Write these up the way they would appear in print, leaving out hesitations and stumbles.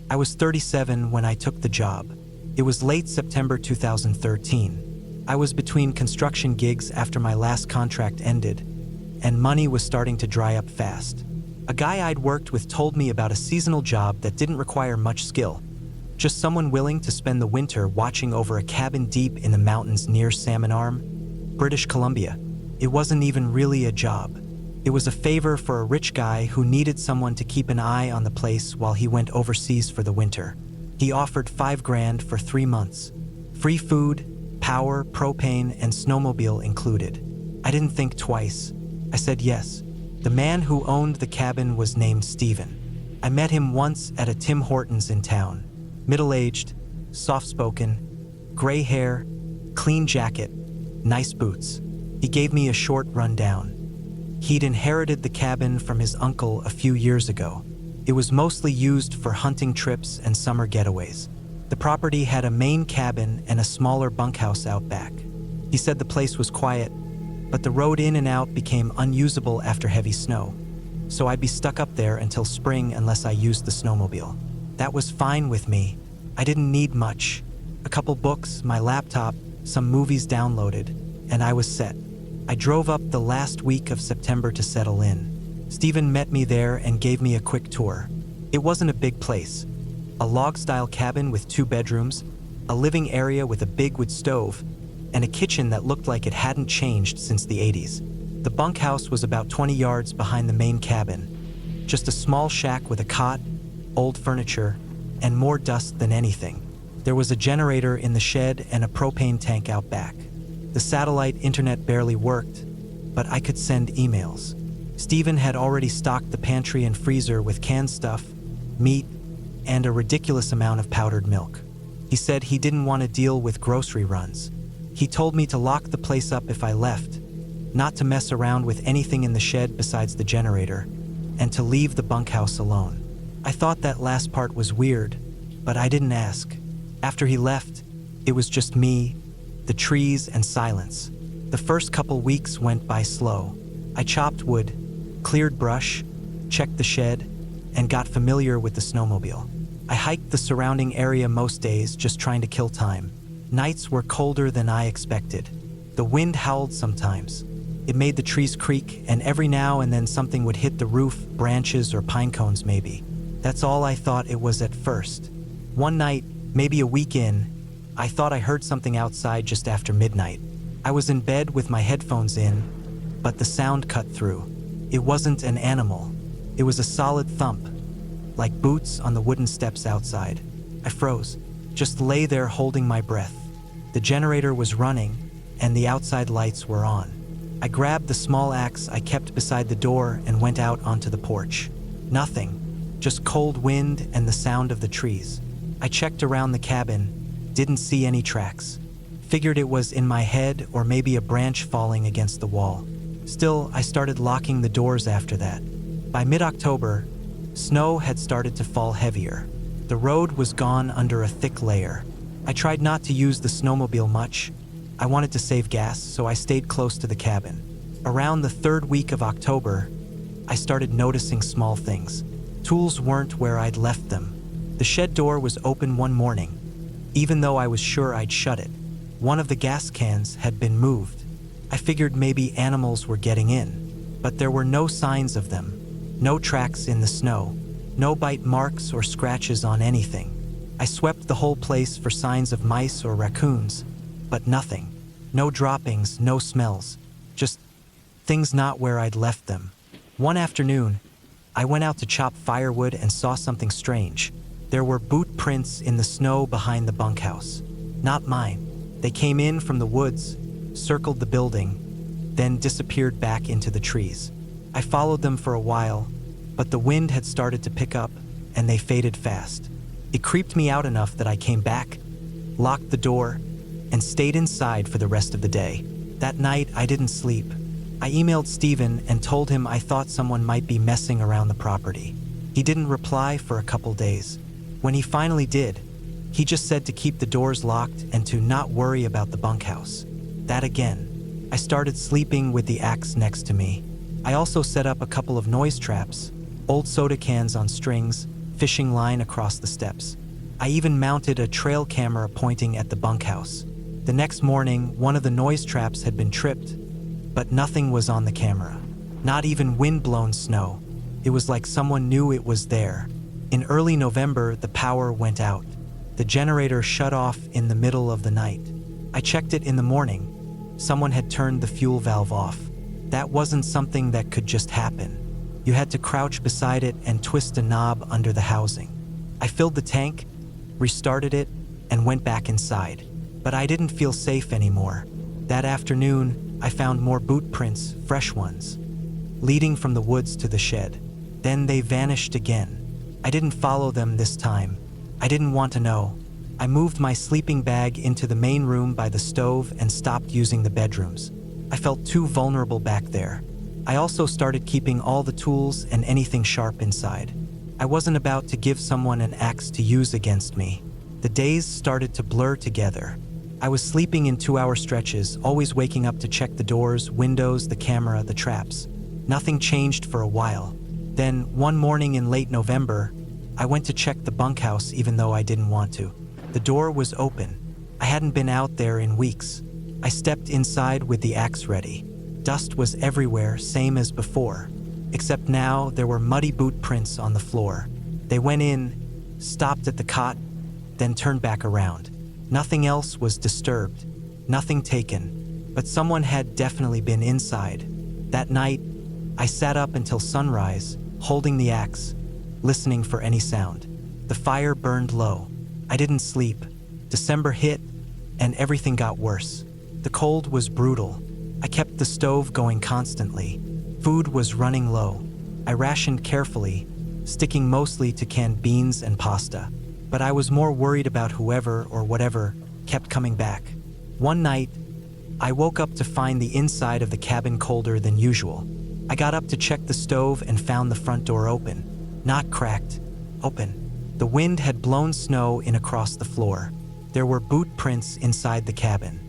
I was 37 when I took the job. It was late September 2013. I was between construction gigs after my last contract ended, and money was starting to dry up fast. A guy I'd worked with told me about a seasonal job that didn't require much skill, just someone willing to spend the winter watching over a cabin deep in the mountains near Salmon Arm, British Columbia. It wasn't even really a job. It was a favor for a rich guy who needed someone to keep an eye on the place while he went overseas for the winter. He offered $5,000 for 3 months. Free food, power, propane, and snowmobile included. I didn't think twice. I said yes. The man who owned the cabin was named Steven. I met him once at a Tim Hortons in town. Middle-aged, soft-spoken, gray hair, clean jacket, nice boots. He gave me a short rundown. He'd inherited the cabin from his uncle a few years ago. It was mostly used for hunting trips and summer getaways. The property had a main cabin and a smaller bunkhouse out back. He said the place was quiet, but the road in and out became unusable after heavy snow. So I'd be stuck up there until spring unless I used the snowmobile. That was fine with me. I didn't need much. A couple books, my laptop, some movies downloaded, and I was set. I drove up the last week of September to settle in. Steven met me there and gave me a quick tour. It wasn't a big place. A log-style cabin with 2 bedrooms, a living area with a big wood stove, and a kitchen that looked like it hadn't changed since the 80s. The bunkhouse was about 20 yards behind the main cabin. Just a small shack with a cot, old furniture, and more dust than anything. There was a generator in the shed and a propane tank out back. The satellite internet barely worked, but I could send emails. Steven had already stocked the pantry and freezer with canned stuff, meat, and a ridiculous amount of powdered milk. He said he didn't want to deal with grocery runs. He told me to lock the place up if I left, not to mess around with anything in the shed besides the generator, and to leave the bunkhouse alone. I thought that last part was weird, but I didn't ask. After he left, it was just me, the trees, and silence. The first couple weeks went by slow. I chopped wood, cleared brush, checked the shed, and got familiar with the snowmobile. I hiked the surrounding area most days, just trying to kill time. Nights were colder than I expected. The wind howled sometimes. It made the trees creak, and every now and then something would hit the roof, branches or pine cones maybe. That's all I thought it was at first. One night, maybe a week in, I thought I heard something outside just after midnight. I was in bed with my headphones in, but the sound cut through. It wasn't an animal. It was a solid thump, like boots on the wooden steps outside. I froze, just lay there holding my breath. The generator was running, and the outside lights were on. I grabbed the small axe I kept beside the door and went out onto the porch. Nothing, just cold wind and the sound of the trees. I checked around the cabin, didn't see any tracks. Figured it was in my head or maybe a branch falling against the wall. Still, I started locking the doors after that. By mid-October, snow had started to fall heavier. The road was gone under a thick layer. I tried not to use the snowmobile much. I wanted to save gas, so I stayed close to the cabin. Around the 3rd week of October, I started noticing small things. Tools weren't where I'd left them. The shed door was open one morning, even though I was sure I'd shut it. One of the gas cans had been moved. I figured maybe animals were getting in, but there were no signs of them. No tracks in the snow, no bite marks or scratches on anything. I swept the whole place for signs of mice or raccoons, but nothing. No droppings, no smells, just things not where I'd left them. One afternoon, I went out to chop firewood and saw something strange. There were boot prints in the snow behind the bunkhouse. Not mine. They came in from the woods, circled the building, then disappeared back into the trees. I followed them for a while, but the wind had started to pick up, and they faded fast. It creeped me out enough that I came back, locked the door, and stayed inside for the rest of the day. That night, I didn't sleep. I emailed Steven and told him I thought someone might be messing around the property. He didn't reply for a couple days. When he finally did, he just said to keep the doors locked and to not worry about the bunkhouse. That again. I started sleeping with the axe next to me. I also set up a couple of noise traps, old soda cans on strings, fishing line across the steps. I even mounted a trail camera pointing at the bunkhouse. The next morning, one of the noise traps had been tripped, but nothing was on the camera. Not even wind-blown snow. It was like someone knew it was there. In early November, the power went out. The generator shut off in the middle of the night. I checked it in the morning. Someone had turned the fuel valve off. That wasn't something that could just happen. You had to crouch beside it and twist a knob under the housing. I filled the tank, restarted it, and went back inside. But I didn't feel safe anymore. That afternoon, I found more boot prints, fresh ones, leading from the woods to the shed. Then they vanished again. I didn't follow them this time. I didn't want to know. I moved my sleeping bag into the main room by the stove and stopped using the bedrooms. I felt too vulnerable back there. I also started keeping all the tools and anything sharp inside. I wasn't about to give someone an axe to use against me. The days started to blur together. I was sleeping in 2-hour stretches, always waking up to check the doors, windows, the camera, the traps. Nothing changed for a while. Then, one morning in late November, I went to check the bunkhouse even though I didn't want to. The door was open. I hadn't been out there in weeks. I stepped inside with the axe ready. Dust was everywhere, same as before. Except now, there were muddy boot prints on the floor. They went in, stopped at the cot, then turned back around. Nothing else was disturbed, nothing taken, but someone had definitely been inside. That night, I sat up until sunrise, holding the axe, listening for any sound. The fire burned low. I didn't sleep. December hit, and everything got worse. The cold was brutal. I kept the stove going constantly. Food was running low. I rationed carefully, sticking mostly to canned beans and pasta. But I was more worried about whoever or whatever kept coming back. One night, I woke up to find the inside of the cabin colder than usual. I got up to check the stove and found the front door open. Not cracked, open. The wind had blown snow in across the floor. There were boot prints inside the cabin.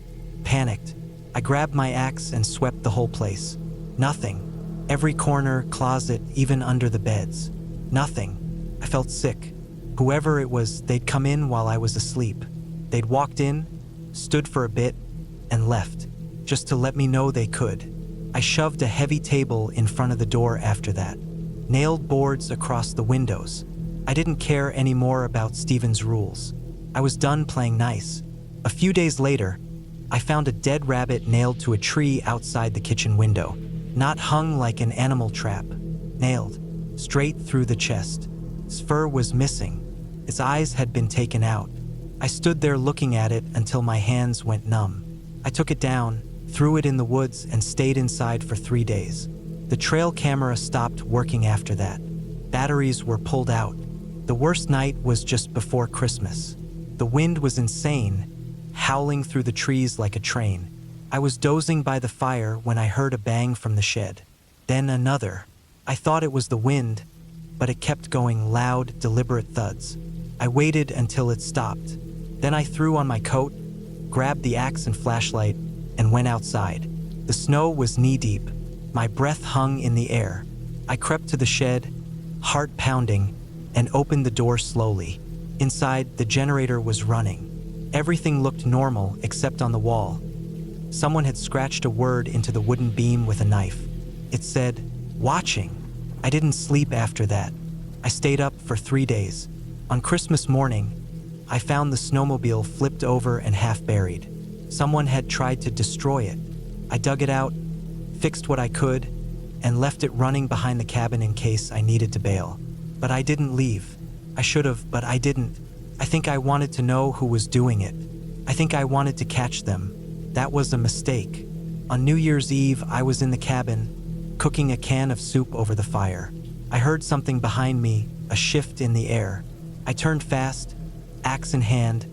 Panicked, I grabbed my axe and swept the whole place. Nothing. Every corner, closet, even under the beds. Nothing. I felt sick. Whoever it was, they'd come in while I was asleep. They'd walked in, stood for a bit, and left, just to let me know they could. I shoved a heavy table in front of the door after that. Nailed boards across the windows. I didn't care anymore about Stephen's rules. I was done playing nice. A few days later, I found a dead rabbit nailed to a tree outside the kitchen window. Not hung like an animal trap. Nailed, straight through the chest. Its fur was missing. Its eyes had been taken out. I stood there looking at it until my hands went numb. I took it down, threw it in the woods, and stayed inside for 3 days. The trail camera stopped working after that. Batteries were pulled out. The worst night was just before Christmas. The wind was insane, howling through the trees like a train. I was dozing by the fire when I heard a bang from the shed. Then another. I thought it was the wind, but it kept going, loud, deliberate thuds. I waited until it stopped. Then I threw on my coat, grabbed the axe and flashlight, and went outside. The snow was knee-deep. My breath hung in the air. I crept to the shed, heart pounding, and opened the door slowly. Inside, the generator was running. Everything looked normal except on the wall. Someone had scratched a word into the wooden beam with a knife. It said, "Watching." I didn't sleep after that. I stayed up for 3 days. On Christmas morning, I found the snowmobile flipped over and half buried. Someone had tried to destroy it. I dug it out, fixed what I could, and left it running behind the cabin in case I needed to bail. But I didn't leave. I should have, but I didn't. I think I wanted to know who was doing it. I think I wanted to catch them. That was a mistake. On New Year's Eve, I was in the cabin, cooking a can of soup over the fire. I heard something behind me, a shift in the air. I turned fast, axe in hand,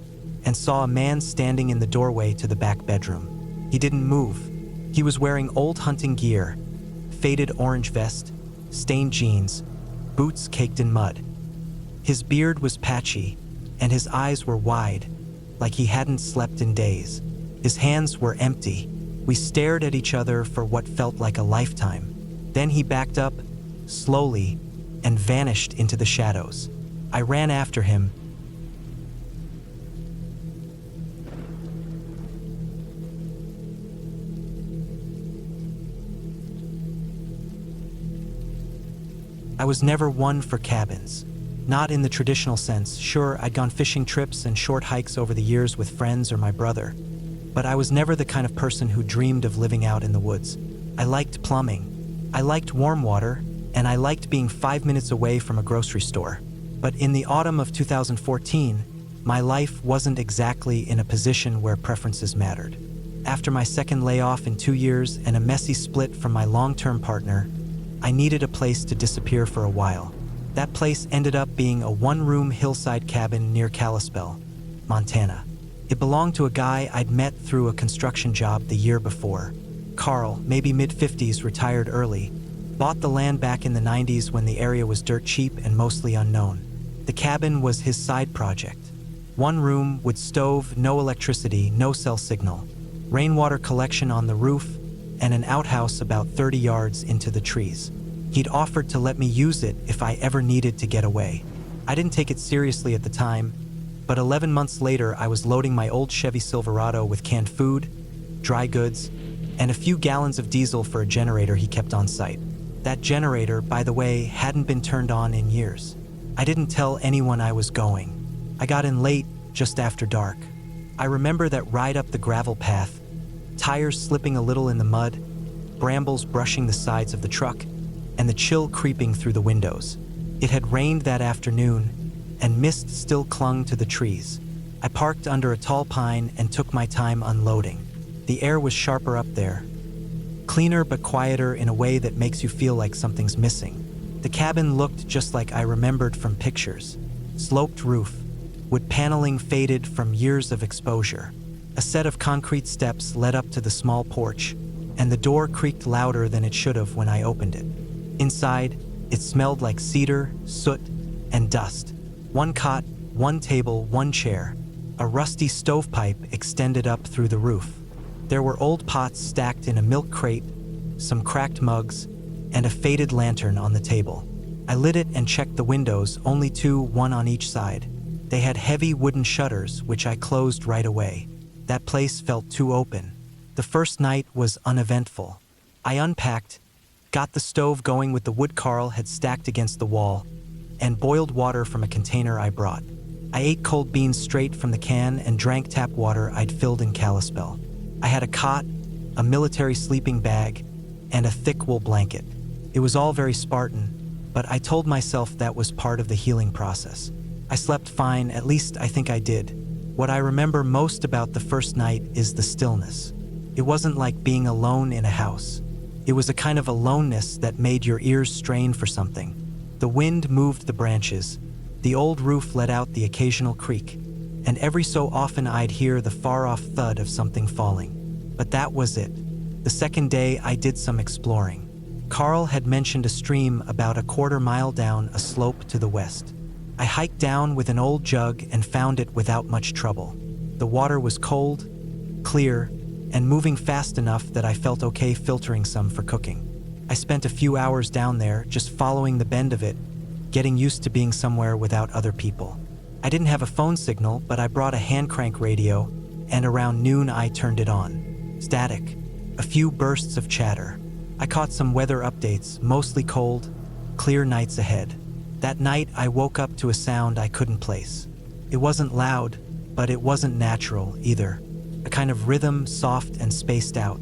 and saw a man standing in the doorway to the back bedroom. He didn't move. He was wearing old hunting gear, faded orange vest, stained jeans, boots caked in mud. His beard was patchy, and his eyes were wide, like he hadn't slept in days. His hands were empty. We stared at each other for what felt like a lifetime. Then he backed up, slowly, and vanished into the shadows. I ran after him. I was never one for cabins. Not in the traditional sense. Sure, I'd gone fishing trips and short hikes over the years with friends or my brother, but I was never the kind of person who dreamed of living out in the woods. I liked plumbing. I liked warm water, and I liked being 5 minutes away from a grocery store. But in the autumn of 2014, my life wasn't exactly in a position where preferences mattered. After my second layoff in 2 years and a messy split from my long-term partner, I needed a place to disappear for a while. That place ended up being a one-room hillside cabin near Kalispell, Montana. It belonged to a guy I'd met through a construction job the year before. Carl, maybe mid-50s, retired early, bought the land back in the 90s when the area was dirt cheap and mostly unknown. The cabin was his side project. One room with stove, no electricity, no cell signal, rainwater collection on the roof, and an outhouse about 30 yards into the trees. He'd offered to let me use it if I ever needed to get away. I didn't take it seriously at the time, but 11 months later I was loading my old Chevy Silverado with canned food, dry goods, and a few gallons of diesel for a generator he kept on site. That generator, by the way, hadn't been turned on in years. I didn't tell anyone I was going. I got in late, just after dark. I remember that ride up the gravel path, tires slipping a little in the mud, brambles brushing the sides of the truck, and the chill creeping through the windows. It had rained that afternoon, and mist still clung to the trees. I parked under a tall pine and took my time unloading. The air was sharper up there, cleaner but quieter in a way that makes you feel like something's missing. The cabin looked just like I remembered from pictures. Sloped roof, wood paneling faded from years of exposure. A set of concrete steps led up to the small porch, and the door creaked louder than it should have when I opened it. Inside, it smelled like cedar, soot, and dust. One cot, one table, one chair. A rusty stovepipe extended up through the roof. There were old pots stacked in a milk crate, some cracked mugs, and a faded lantern on the table. I lit it and checked the windows, only two, one on each side. They had heavy wooden shutters, which I closed right away. That place felt too open. The first night was uneventful. I unpacked, got the stove going with the wood Carl had stacked against the wall, and boiled water from a container I brought. I ate cold beans straight from the can and drank tap water I'd filled in Kalispell. I had a cot, a military sleeping bag, and a thick wool blanket. It was all very Spartan, but I told myself that was part of the healing process. I slept fine, at least I think I did. What I remember most about the first night is the stillness. It wasn't like being alone in a house. It was a kind of aloneness that made your ears strain for something. The wind moved the branches. The old roof let out the occasional creak, and every so often I'd hear the far-off thud of something falling. But that was it. The second day I did some exploring. Carl had mentioned a stream about a quarter-mile down a slope to the west. I hiked down with an old jug and found it without much trouble. The water was cold, clear, and moving fast enough that I felt okay filtering some for cooking. I spent a few hours down there just following the bend of it, getting used to being somewhere without other people. I didn't have a phone signal, but I brought a hand crank radio, and around noon I turned it on. Static, a few bursts of chatter. I caught some weather updates, mostly cold, clear nights ahead. That night I woke up to a sound I couldn't place. It wasn't loud, but it wasn't natural either. A kind of rhythm, soft and spaced out.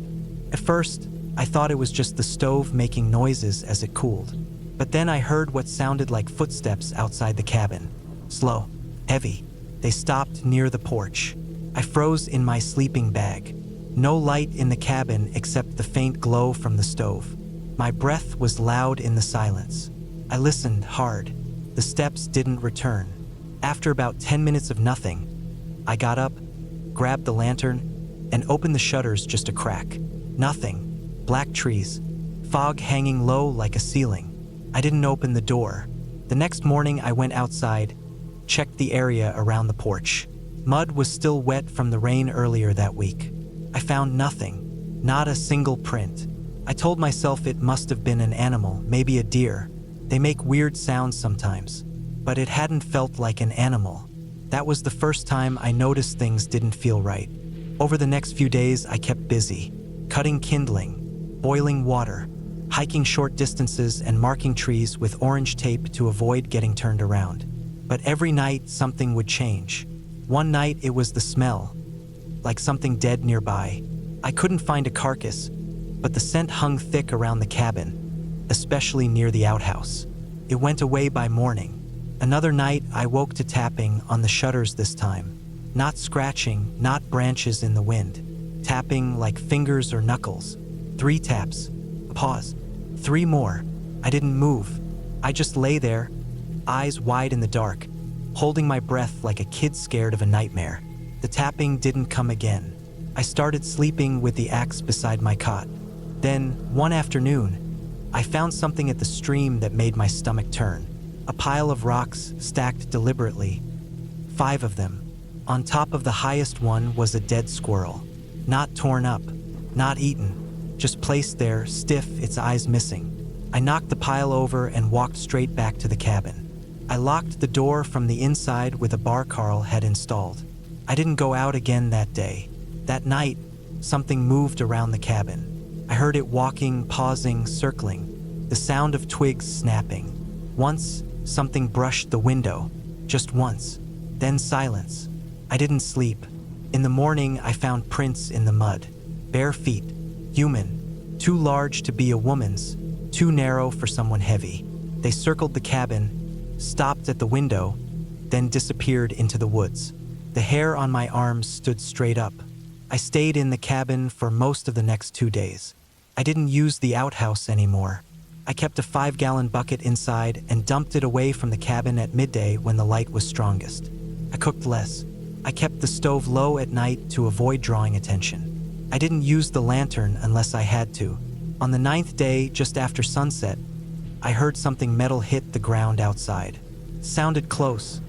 At first, I thought it was just the stove making noises as it cooled. But then I heard what sounded like footsteps outside the cabin. Slow, heavy. They stopped near the porch. I froze in my sleeping bag. No light in the cabin except the faint glow from the stove. My breath was loud in the silence. I listened hard. The steps didn't return. After about 10 minutes of nothing, I got up, grabbed the lantern, and opened the shutters just a crack. Nothing. Black trees. Fog hanging low like a ceiling. I didn't open the door. The next morning I went outside, checked the area around the porch. Mud was still wet from the rain earlier that week. I found nothing. Not a single print. I told myself it must have been an animal, maybe a deer. They make weird sounds sometimes. but it hadn't felt like an animal. That was the first time I noticed things didn't feel right. Over the next few days, I kept busy, cutting kindling, boiling water, hiking short distances, and marking trees with orange tape to avoid getting turned around. But every night, something would change. One night, it was the smell, like something dead nearby. I couldn't find a carcass, but the scent hung thick around the cabin, especially near the outhouse. It went away by morning. Another night, I woke to tapping on the shutters this time. Not scratching, not branches in the wind. Tapping like fingers or knuckles. 3 taps. A pause. 3 more. I didn't move. I just lay there, eyes wide in the dark, holding my breath like a kid scared of a nightmare. The tapping didn't come again. I started sleeping with the axe beside my cot. Then, one afternoon, I found something at the stream that made my stomach turn. A pile of rocks stacked deliberately. 5 of them. On top of the highest one was a dead squirrel. Not torn up, not eaten, just placed there, stiff, its eyes missing. I knocked the pile over and walked straight back to the cabin. I locked the door from the inside with a bar Carl had installed. I didn't go out again that day. That night, something moved around the cabin. I heard it walking, pausing, circling, the sound of twigs snapping. Once, something brushed the window, just once. Then silence. I didn't sleep. In the morning, I found prints in the mud. Bare feet. Human. Too large to be a woman's. Too narrow for someone heavy. They circled the cabin, stopped at the window, then disappeared into the woods. The hair on my arms stood straight up. I stayed in the cabin for most of the next 2 days. I didn't use the outhouse anymore. I kept a 5-gallon bucket inside and dumped it away from the cabin at midday when the light was strongest. I cooked less. I kept the stove low at night to avoid drawing attention. I didn't use the lantern unless I had to. On the 9th day, just after sunset, I heard something metal hit the ground outside. It sounded close,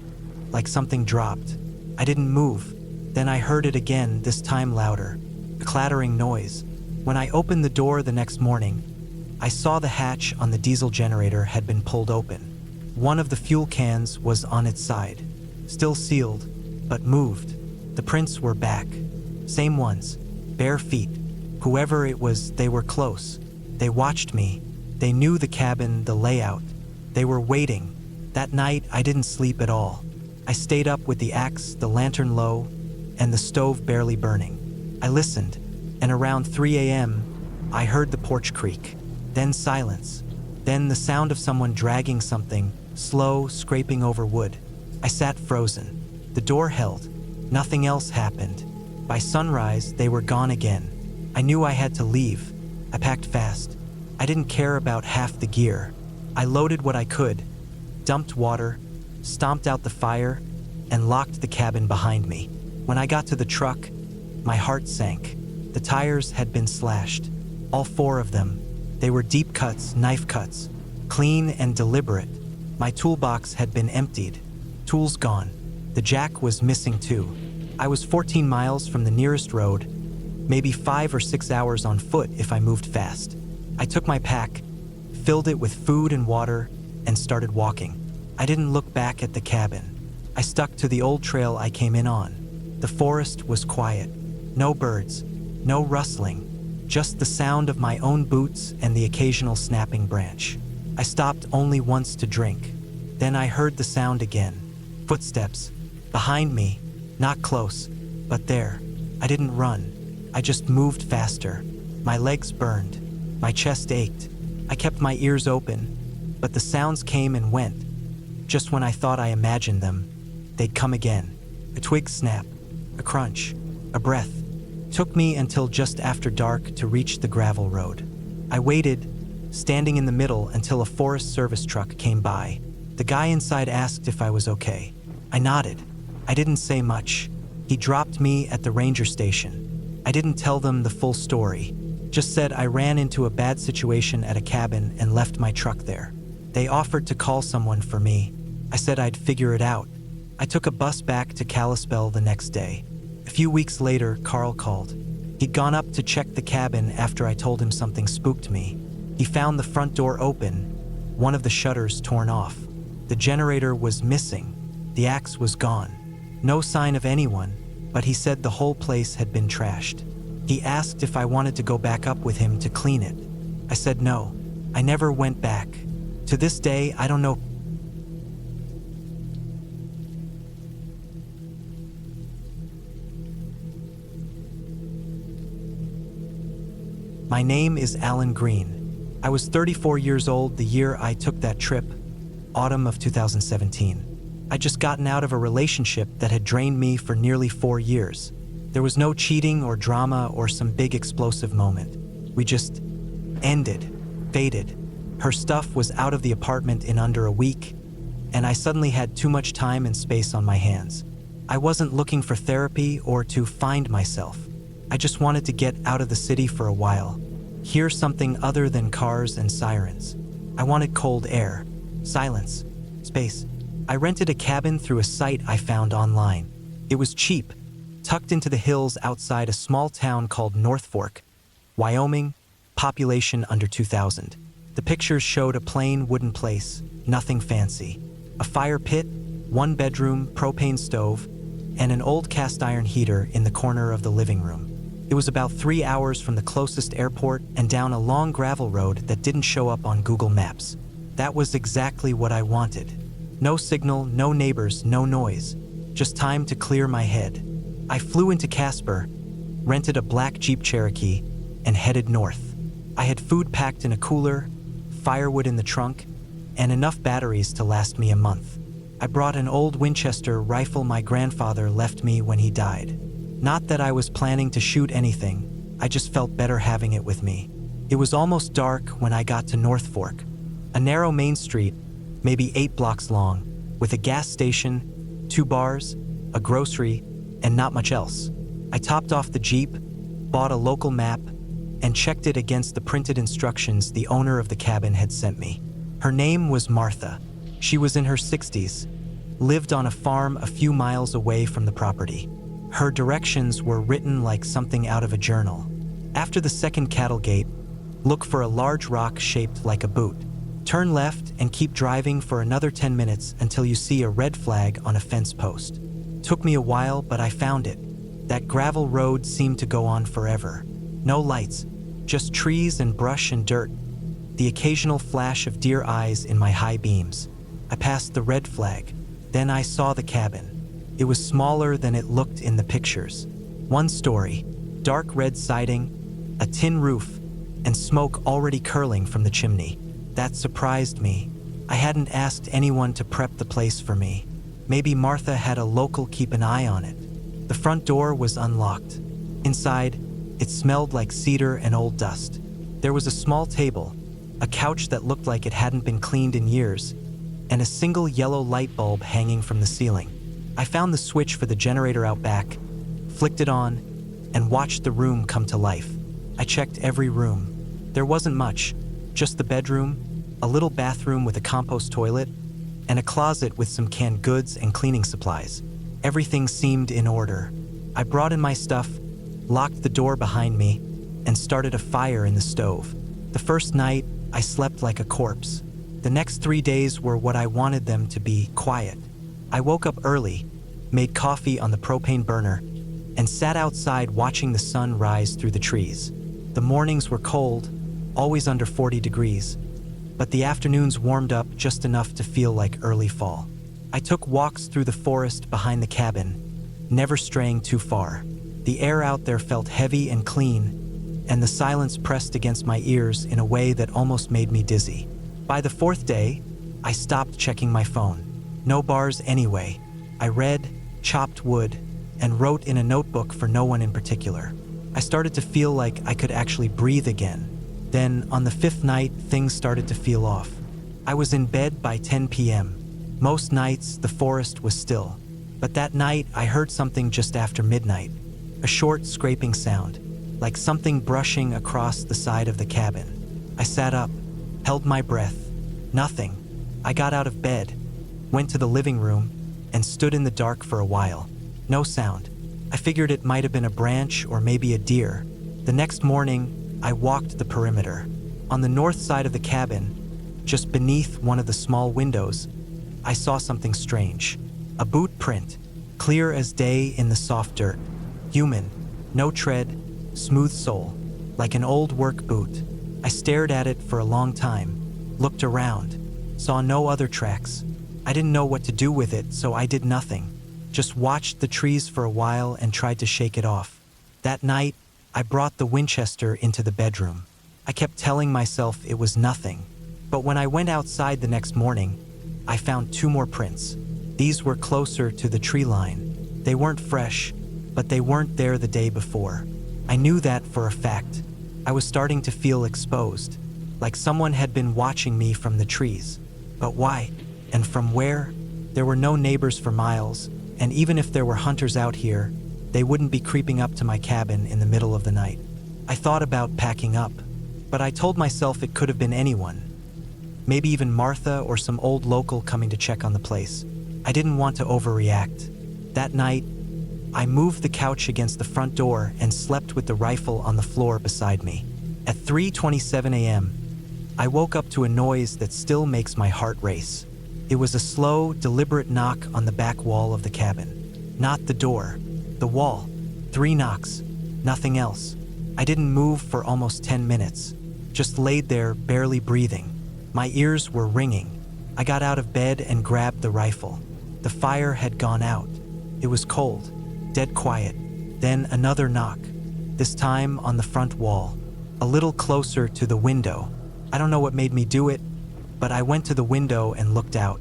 like something dropped. I didn't move. Then I heard it again, this time louder, a clattering noise. When I opened the door the next morning, I saw the hatch on the diesel generator had been pulled open. One of the fuel cans was on its side, still sealed, but moved. The prints were back. Same ones, bare feet. Whoever it was, they were close. They watched me. They knew the cabin, the layout. They were waiting. That night, I didn't sleep at all. I stayed up with the axe, the lantern low, and the stove barely burning. I listened, and around 3 a.m., I heard the porch creak. Then silence. Then the sound of someone dragging something, slow, scraping over wood. I sat frozen. The door held. Nothing else happened. By sunrise, they were gone again. I knew I had to leave. I packed fast. I didn't care about half the gear. I loaded what I could, dumped water, stomped out the fire, and locked the cabin behind me. When I got to the truck, my heart sank. The tires had been slashed. All 4 of them. They were deep cuts, knife cuts, clean and deliberate. My toolbox had been emptied. Tools gone. The jack was missing too. I was 14 miles from the nearest road, maybe 5 or 6 hours on foot if I moved fast. I took my pack, filled it with food and water, and started walking. I didn't look back at the cabin. I stuck to the old trail I came in on. The forest was quiet. No birds, no rustling, just the sound of my own boots and the occasional snapping branch. I stopped only once to drink. Then I heard the sound again. Footsteps. Behind me. Not close, but there. I didn't run. I just moved faster. My legs burned. My chest ached. I kept my ears open, but the sounds came and went. Just when I thought I imagined them, they'd come again. A twig snap, a crunch, a breath. Took me until just after dark to reach the gravel road. I waited, standing in the middle until a Forest Service truck came by. The guy inside asked if I was okay. I nodded. I didn't say much. He dropped me at the ranger station. I didn't tell them the full story. Just said I ran into a bad situation at a cabin and left my truck there. They offered to call someone for me. I said I'd figure it out. I took a bus back to Kalispell the next day. A few weeks later, Carl called. He'd gone up to check the cabin after I told him something spooked me. He found the front door open, one of the shutters torn off. The generator was missing. The axe was gone. No sign of anyone, but he said the whole place had been trashed. He asked if I wanted to go back up with him to clean it. I said no. I never went back. To this day, I don't know. My name is Alan Green. I was 34 years old the year I took that trip, autumn of 2017. I'd just gotten out of a relationship that had drained me for nearly 4 years. There was no cheating or drama or some big explosive moment. We just ended, faded. Her stuff was out of the apartment in under a week, and I suddenly had too much time and space on my hands. I wasn't looking for therapy or to find myself. I just wanted to get out of the city for a while, hear something other than cars and sirens. I wanted cold air, silence, space. I rented a cabin through a site I found online. It was cheap, tucked into the hills outside a small town called North Fork, Wyoming, population under 2,000. The pictures showed a plain wooden place, nothing fancy. A fire pit, 1 bedroom, propane stove, and an old cast iron heater in the corner of the living room. It was about 3 hours from the closest airport and down a long gravel road that didn't show up on Google Maps. That was exactly what I wanted. No signal, no neighbors, no noise. Just time to clear my head. I flew into Casper, rented a black Jeep Cherokee, and headed north. I had food packed in a cooler, firewood in the trunk, and enough batteries to last me a month. I brought an old Winchester rifle my grandfather left me when he died. Not that I was planning to shoot anything, I just felt better having it with me. It was almost dark when I got to North Fork, a narrow main street, maybe 8 blocks long, with a gas station, 2 bars, a grocery, and not much else. I topped off the Jeep, bought a local map, and checked it against the printed instructions the owner of the cabin had sent me. Her name was Martha. She was in her 60s, lived on a farm a few miles away from the property. Her directions were written like something out of a journal. After the second cattle gate, look for a large rock shaped like a boot. Turn left and keep driving for another 10 minutes until you see a red flag on a fence post. Took me a while, but I found it. That gravel road seemed to go on forever. No lights, just trees and brush and dirt. The occasional flash of deer eyes in my high beams. I passed the red flag. Then I saw the cabin. It was smaller than it looked in the pictures. 1 story, dark red siding, a tin roof, and smoke already curling from the chimney. That surprised me. I hadn't asked anyone to prep the place for me. Maybe Martha had a local keep an eye on it. The front door was unlocked. Inside, it smelled like cedar and old dust. There was a small table, a couch that looked like it hadn't been cleaned in years, and a single yellow light bulb hanging from the ceiling. I found the switch for the generator out back, flicked it on, and watched the room come to life. I checked every room. There wasn't much, just the bedroom, a little bathroom with a compost toilet, and a closet with some canned goods and cleaning supplies. Everything seemed in order. I brought in my stuff, locked the door behind me, and started a fire in the stove. The first night, I slept like a corpse. The next 3 days were what I wanted them to be: quiet. I woke up early, made coffee on the propane burner, and sat outside watching the sun rise through the trees. The mornings were cold, always under 40 degrees, but the afternoons warmed up just enough to feel like early fall. I took walks through the forest behind the cabin, never straying too far. The air out there felt heavy and clean, and the silence pressed against my ears in a way that almost made me dizzy. By the 4th day, I stopped checking my phone. No bars anyway. I read, chopped wood, and wrote in a notebook for no one in particular. I started to feel like I could actually breathe again. Then, on the 5th night, things started to feel off. I was in bed by 10 p.m. Most nights, the forest was still. But that night, I heard something just after midnight. A short, scraping sound, like something brushing across the side of the cabin. I sat up, held my breath. Nothing. I got out of bed, went to the living room, and stood in the dark for a while. No sound. I figured it might have been a branch or maybe a deer. The next morning, I walked the perimeter. On the north side of the cabin, just beneath one of the small windows, I saw something strange. A boot print, clear as day in the soft dirt. Human, no tread, smooth sole, like an old work boot. I stared at it for a long time, looked around, saw no other tracks. I didn't know what to do with it, so I did nothing. Just watched the trees for a while and tried to shake it off. That night, I brought the Winchester into the bedroom. I kept telling myself it was nothing. But when I went outside the next morning, I found 2 more prints. These were closer to the tree line. They weren't fresh, but they weren't there the day before. I knew that for a fact. I was starting to feel exposed, like someone had been watching me from the trees. But why? And from where? There were no neighbors for miles, and even if there were hunters out here, they wouldn't be creeping up to my cabin in the middle of the night. I thought about packing up, but I told myself it could have been anyone. Maybe even Martha or some old local coming to check on the place. I didn't want to overreact. That night, I moved the couch against the front door and slept with the rifle on the floor beside me. At 3:27 a.m., I woke up to a noise that still makes my heart race. It was a slow, deliberate knock on the back wall of the cabin. Not the door, the wall. 3 knocks, nothing else. I didn't move for almost 10 minutes, just laid there, barely breathing. My ears were ringing. I got out of bed and grabbed the rifle. The fire had gone out. It was cold, dead quiet. Then another knock, this time on the front wall, a little closer to the window. I don't know what made me do it, but I went to the window and looked out.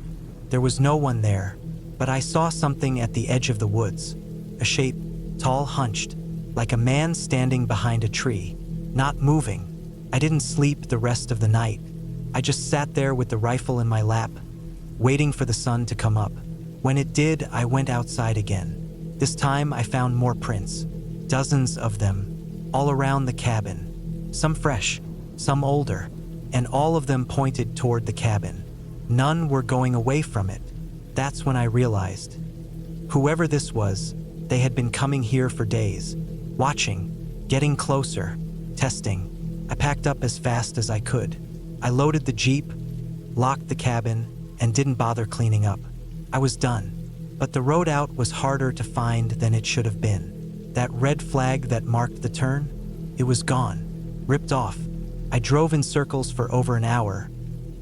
There was no one there, but I saw something at the edge of the woods. A shape, tall, hunched, like a man standing behind a tree, not moving. I didn't sleep the rest of the night. I just sat there with the rifle in my lap, waiting for the sun to come up. When it did, I went outside again. This time I found more prints, dozens of them, all around the cabin. Some fresh, some older, and all of them pointed toward the cabin. None were going away from it. That's when I realized. Whoever this was, they had been coming here for days, watching, getting closer, testing. I packed up as fast as I could. I loaded the Jeep, locked the cabin, and didn't bother cleaning up. I was done. But the road out was harder to find than it should have been. That red flag that marked the turn, it was gone, ripped off. I drove in circles for over an hour,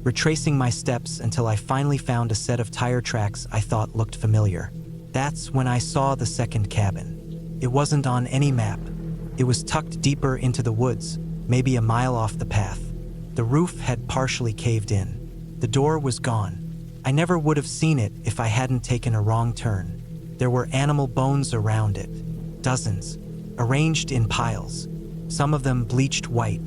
retracing my steps until I finally found a set of tire tracks I thought looked familiar. That's when I saw the second cabin. It wasn't on any map. It was tucked deeper into the woods, maybe a mile off the path. The roof had partially caved in. The door was gone. I never would have seen it if I hadn't taken a wrong turn. There were animal bones around it, dozens, arranged in piles, some of them bleached white,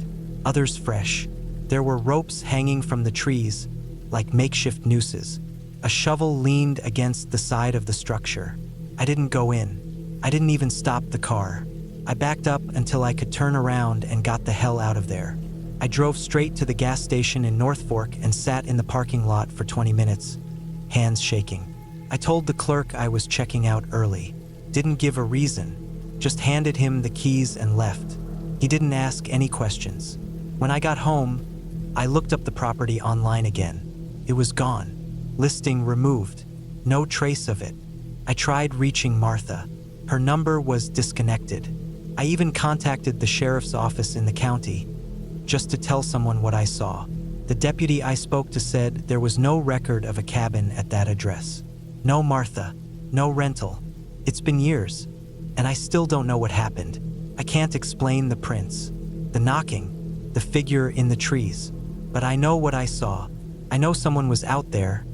others fresh. There were ropes hanging from the trees, like makeshift nooses. A shovel leaned against the side of the structure. I didn't go in. I didn't even stop the car. I backed up until I could turn around and got the hell out of there. I drove straight to the gas station in North Fork and sat in the parking lot for 20 minutes, hands shaking. I told the clerk I was checking out early. Didn't give a reason, just handed him the keys and left. He didn't ask any questions. When I got home, I looked up the property online again. It was gone. Listing removed. No trace of it. I tried reaching Martha. Her number was disconnected. I even contacted the sheriff's office in the county, just to tell someone what I saw. The deputy I spoke to said there was no record of a cabin at that address. No Martha, no rental. It's been years, and I still don't know what happened. I can't explain the prints, the knocking, the figure in the trees, but I know what I saw. I know someone was out there,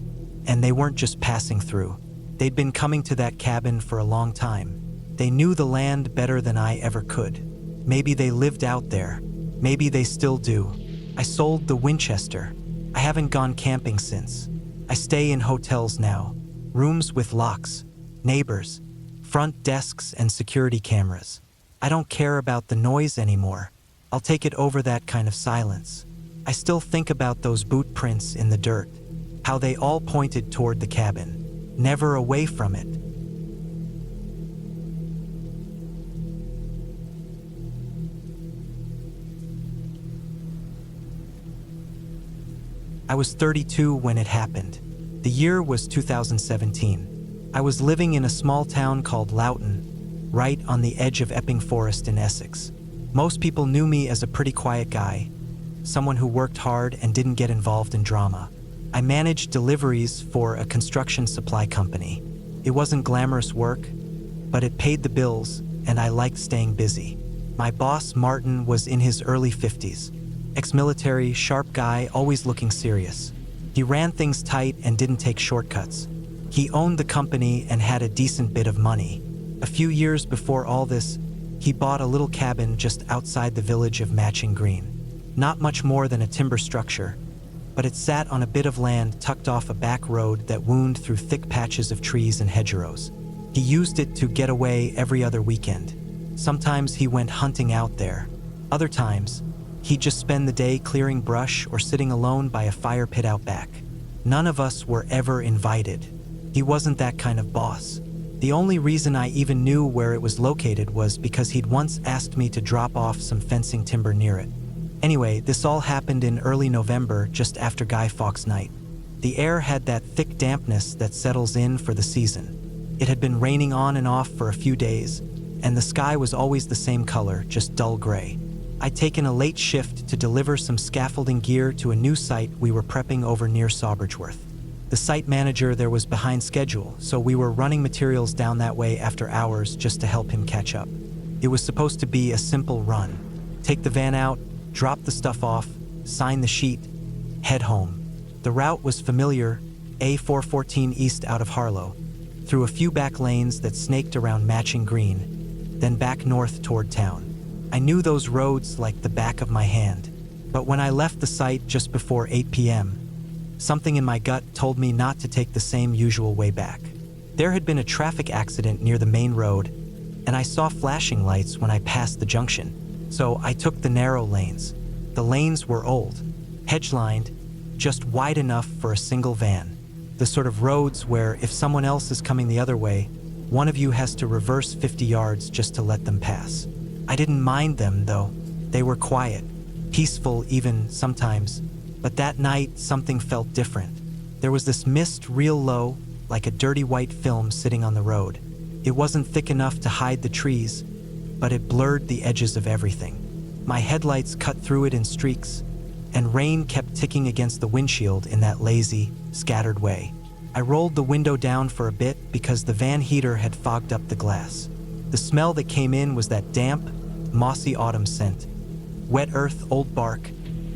and they weren't just passing through. They'd been coming to that cabin for a long time. They knew the land better than I ever could. Maybe they lived out there. Maybe they still do. I sold the Winchester. I haven't gone camping since. I stay in hotels now. Rooms with locks, neighbors, front desks and security cameras. I don't care about the noise anymore. I'll take it over that kind of silence. I still think about those boot prints in the dirt, how they all pointed toward the cabin, never away from it. I was 32 when it happened. The year was 2017. I was living in a small town called Loughton, right on the edge of Epping Forest in Essex. Most people knew me as a pretty quiet guy, someone who worked hard and didn't get involved in drama. I managed deliveries for a construction supply company. It wasn't glamorous work, but it paid the bills, and I liked staying busy. My boss, Martin, was in his early 50s. Ex-military, sharp guy, always looking serious. He ran things tight and didn't take shortcuts. He owned the company and had a decent bit of money. A few years before all this, he bought a little cabin just outside the village of Matching Green. Not much more than a timber structure, but it sat on a bit of land tucked off a back road that wound through thick patches of trees and hedgerows. He used it to get away every other weekend. Sometimes he went hunting out there. Other times, he'd just spend the day clearing brush or sitting alone by a fire pit out back. None of us were ever invited. He wasn't that kind of boss. The only reason I even knew where it was located was because he'd once asked me to drop off some fencing timber near it. Anyway, this all happened in early November, just after Guy Fawkes Night. The air had that thick dampness that settles in for the season. It had been raining on and off for a few days, and the sky was always the same color, just dull gray. I'd taken a late shift to deliver some scaffolding gear to a new site we were prepping over near Sawbridgeworth. The site manager there was behind schedule, so we were running materials down that way after hours just to help him catch up. It was supposed to be a simple run. Take the van out, drop the stuff off, sign the sheet, head home. The route was familiar, A414 east out of Harlow, through a few back lanes that snaked around Matching Green, then back north toward town. I knew those roads like the back of my hand, but when I left the site just before 8 p.m., something in my gut told me not to take the same usual way back. There had been a traffic accident near the main road, and I saw flashing lights when I passed the junction, so I took the narrow lanes. The lanes were old, hedge-lined, just wide enough for a single van. The sort of roads where if someone else is coming the other way, one of you has to reverse 50 yards just to let them pass. I didn't mind them, though. They were quiet, peaceful even sometimes. But that night, something felt different. There was this mist real low, like a dirty white film sitting on the road. It wasn't thick enough to hide the trees, but it blurred the edges of everything. My headlights cut through it in streaks, and rain kept ticking against the windshield in that lazy, scattered way. I rolled the window down for a bit because the van heater had fogged up the glass. The smell that came in was that damp, mossy autumn scent. Wet earth, old bark,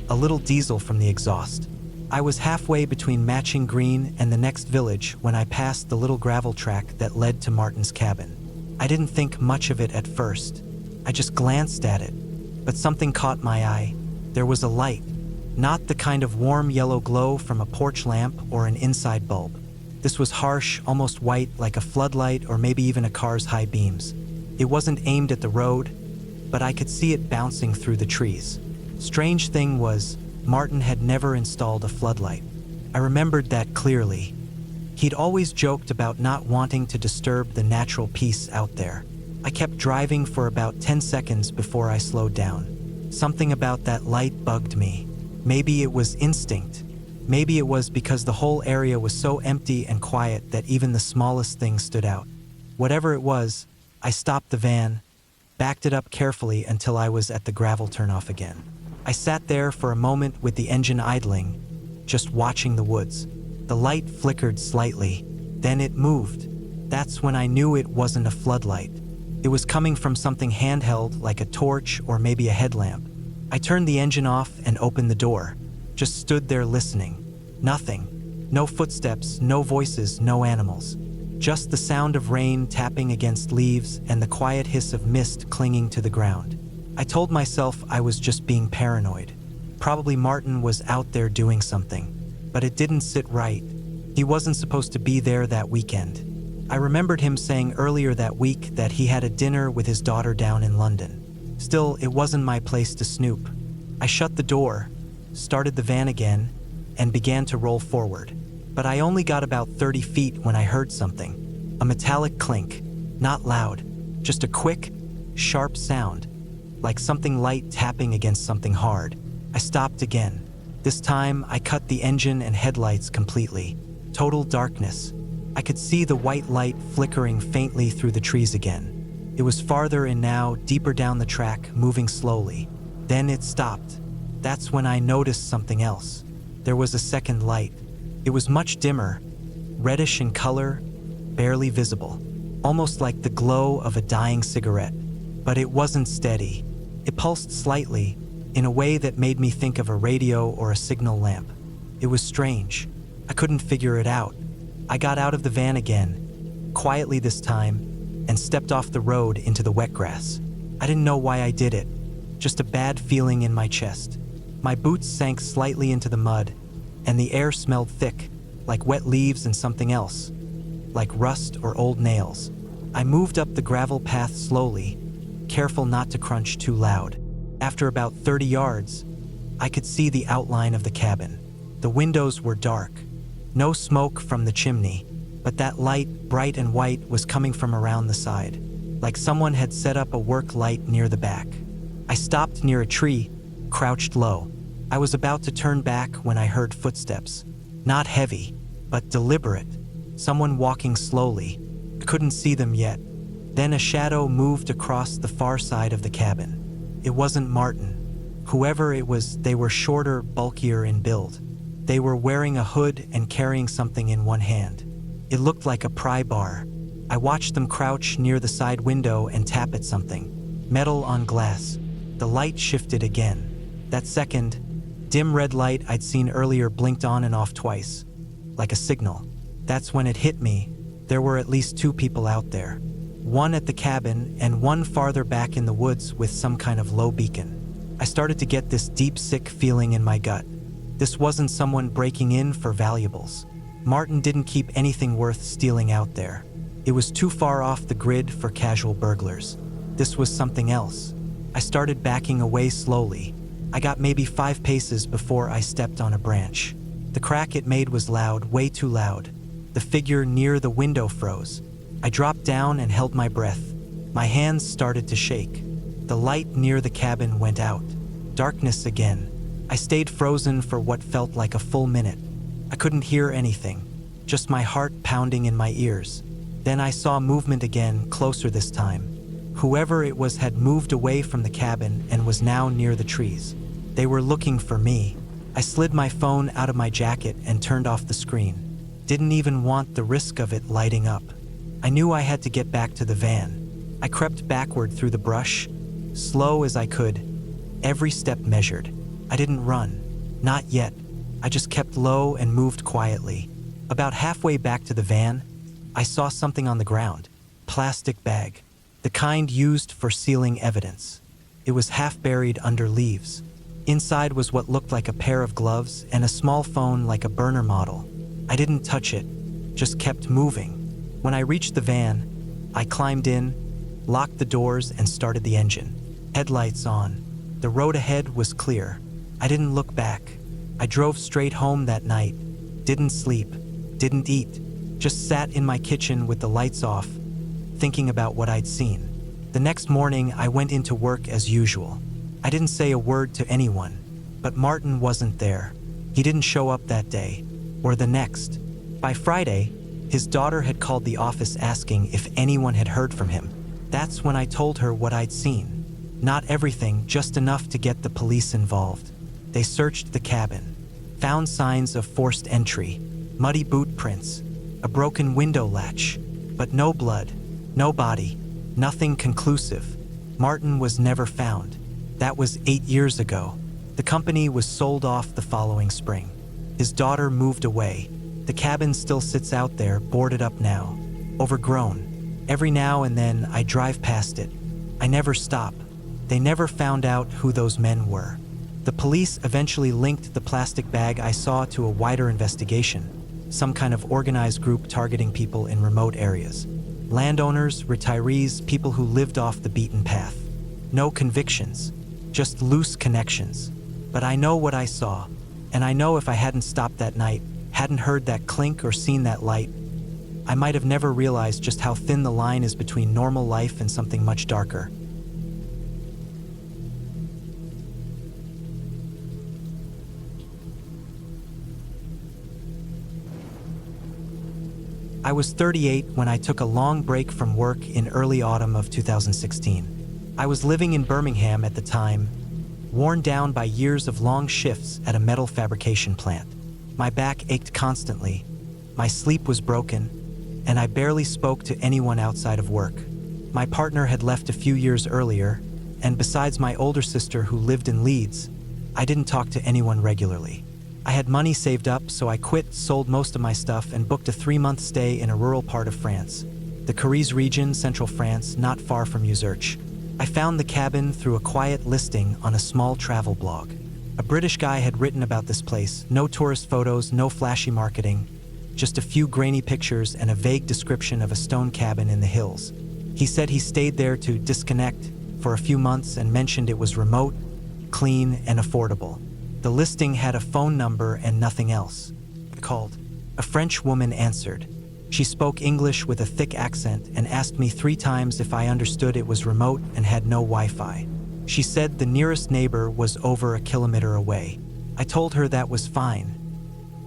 a little diesel from the exhaust. I was halfway between Matching Green and the next village when I passed the little gravel track that led to Martin's cabin. I didn't think much of it at first. I just glanced at it, but something caught my eye. There was a light, not the kind of warm yellow glow from a porch lamp or an inside bulb. This was harsh, almost white, like a floodlight or maybe even a car's high beams. It wasn't aimed at the road, but I could see it bouncing through the trees. Strange thing was, Martin had never installed a floodlight. I remembered that clearly. He'd always joked about not wanting to disturb the natural peace out there. I kept driving for about 10 seconds before I slowed down. Something about that light bugged me. Maybe it was instinct. Maybe it was because the whole area was so empty and quiet that even the smallest thing stood out. Whatever it was, I stopped the van, backed it up carefully until I was at the gravel turnoff again. I sat there for a moment with the engine idling, just watching the woods. The light flickered slightly, then it moved. That's when I knew it wasn't a floodlight. It was coming from something handheld like a torch or maybe a headlamp. I turned the engine off and opened the door, just stood there listening. Nothing. No footsteps, no voices, no animals. Just the sound of rain tapping against leaves and the quiet hiss of mist clinging to the ground. I told myself I was just being paranoid. Probably Martin was out there doing something, but it didn't sit right. He wasn't supposed to be there that weekend. I remembered him saying earlier that week that he had a dinner with his daughter down in London. Still, it wasn't my place to snoop. I shut the door, started the van again, and began to roll forward. But I only got about 30 feet when I heard something. A metallic clink, not loud, just a quick, sharp sound, like something light tapping against something hard. I stopped again. This time, I cut the engine and headlights completely. Total darkness. I could see the white light flickering faintly through the trees again. It was farther in now, deeper down the track, moving slowly. Then it stopped. That's when I noticed something else. There was a second light. It was much dimmer, reddish in color, barely visible, almost like the glow of a dying cigarette. But it wasn't steady. It pulsed slightly, in a way that made me think of a radio or a signal lamp. It was strange. I couldn't figure it out. I got out of the van again, quietly this time, and stepped off the road into the wet grass. I didn't know why I did it, just a bad feeling in my chest. My boots sank slightly into the mud, and the air smelled thick, like wet leaves and something else, like rust or old nails. I moved up the gravel path slowly, careful not to crunch too loud. After about 30 yards, I could see the outline of the cabin. The windows were dark. No smoke from the chimney, but that light, bright and white, was coming from around the side, like someone had set up a work light near the back. I stopped near a tree, crouched low. I was about to turn back when I heard footsteps. Not heavy, but deliberate. Someone walking slowly. I couldn't see them yet. Then a shadow moved across the far side of the cabin. It wasn't Martin. Whoever it was, they were shorter, bulkier in build. They were wearing a hood and carrying something in one hand. It looked like a pry bar. I watched them crouch near the side window and tap at something. Metal on glass. The light shifted again. That second, dim red light I'd seen earlier blinked on and off twice, like a signal. That's when it hit me. There were at least two people out there. One at the cabin and one farther back in the woods with some kind of low beacon. I started to get this deep, sick feeling in my gut. This wasn't someone breaking in for valuables. Martin didn't keep anything worth stealing out there. It was too far off the grid for casual burglars. This was something else. I started backing away slowly. I got maybe 5 paces before I stepped on a branch. The crack it made was loud, way too loud. The figure near the window froze. I dropped down and held my breath. My hands started to shake. The light near the cabin went out. Darkness again. I stayed frozen for what felt like a full minute. I couldn't hear anything, just my heart pounding in my ears. Then I saw movement again, closer this time. Whoever it was had moved away from the cabin and was now near the trees. They were looking for me. I slid my phone out of my jacket and turned off the screen. Didn't even want the risk of it lighting up. I knew I had to get back to the van. I crept backward through the brush, slow as I could, every step measured. I didn't run. Not yet. I just kept low and moved quietly. About halfway back to the van, I saw something on the ground. Plastic bag. The kind used for sealing evidence. It was half buried under leaves. Inside was what looked like a pair of gloves and a small phone like a burner model. I didn't touch it, just kept moving. When I reached the van, I climbed in, locked the doors and started the engine. Headlights on. The road ahead was clear. I didn't look back. I drove straight home that night. Didn't sleep. Didn't eat. Just sat in my kitchen with the lights off, thinking about what I'd seen. The next morning, I went into work as usual. I didn't say a word to anyone, but Martin wasn't there. He didn't show up that day, or the next. By Friday, his daughter had called the office asking if anyone had heard from him. That's when I told her what I'd seen. Not everything, just enough to get the police involved. They searched the cabin, found signs of forced entry, muddy boot prints, a broken window latch, but no blood, no body, nothing conclusive. Martin was never found. That was 8 years ago. The company was sold off the following spring. His daughter moved away. The cabin still sits out there, boarded up now, overgrown. Every now and then I drive past it. I never stop. They never found out who those men were. The police eventually linked the plastic bag I saw to a wider investigation, some kind of organized group targeting people in remote areas. Landowners, retirees, people who lived off the beaten path. No convictions, just loose connections. But I know what I saw, and I know if I hadn't stopped that night, hadn't heard that clink or seen that light, I might have never realized just how thin the line is between normal life and something much darker. I was 38 when I took a long break from work in early autumn of 2016. I was living in Birmingham at the time, worn down by years of long shifts at a metal fabrication plant. My back ached constantly, my sleep was broken, and I barely spoke to anyone outside of work. My partner had left a few years earlier, and besides my older sister who lived in Leeds, I didn't talk to anyone regularly. I had money saved up, so I quit, sold most of my stuff, and booked a 3-month stay in a rural part of France, the Corrèze region, central France, not far from Uzurch. I found the cabin through a quiet listing on a small travel blog. A British guy had written about this place, no tourist photos, no flashy marketing, just a few grainy pictures and a vague description of a stone cabin in the hills. He said he stayed there to disconnect for a few months and mentioned it was remote, clean, and affordable. The listing had a phone number and nothing else. I called. A French woman answered. She spoke English with a thick accent and asked me 3 times if I understood it was remote and had no Wi-Fi. She said the nearest neighbor was over a kilometer away. I told her that was fine.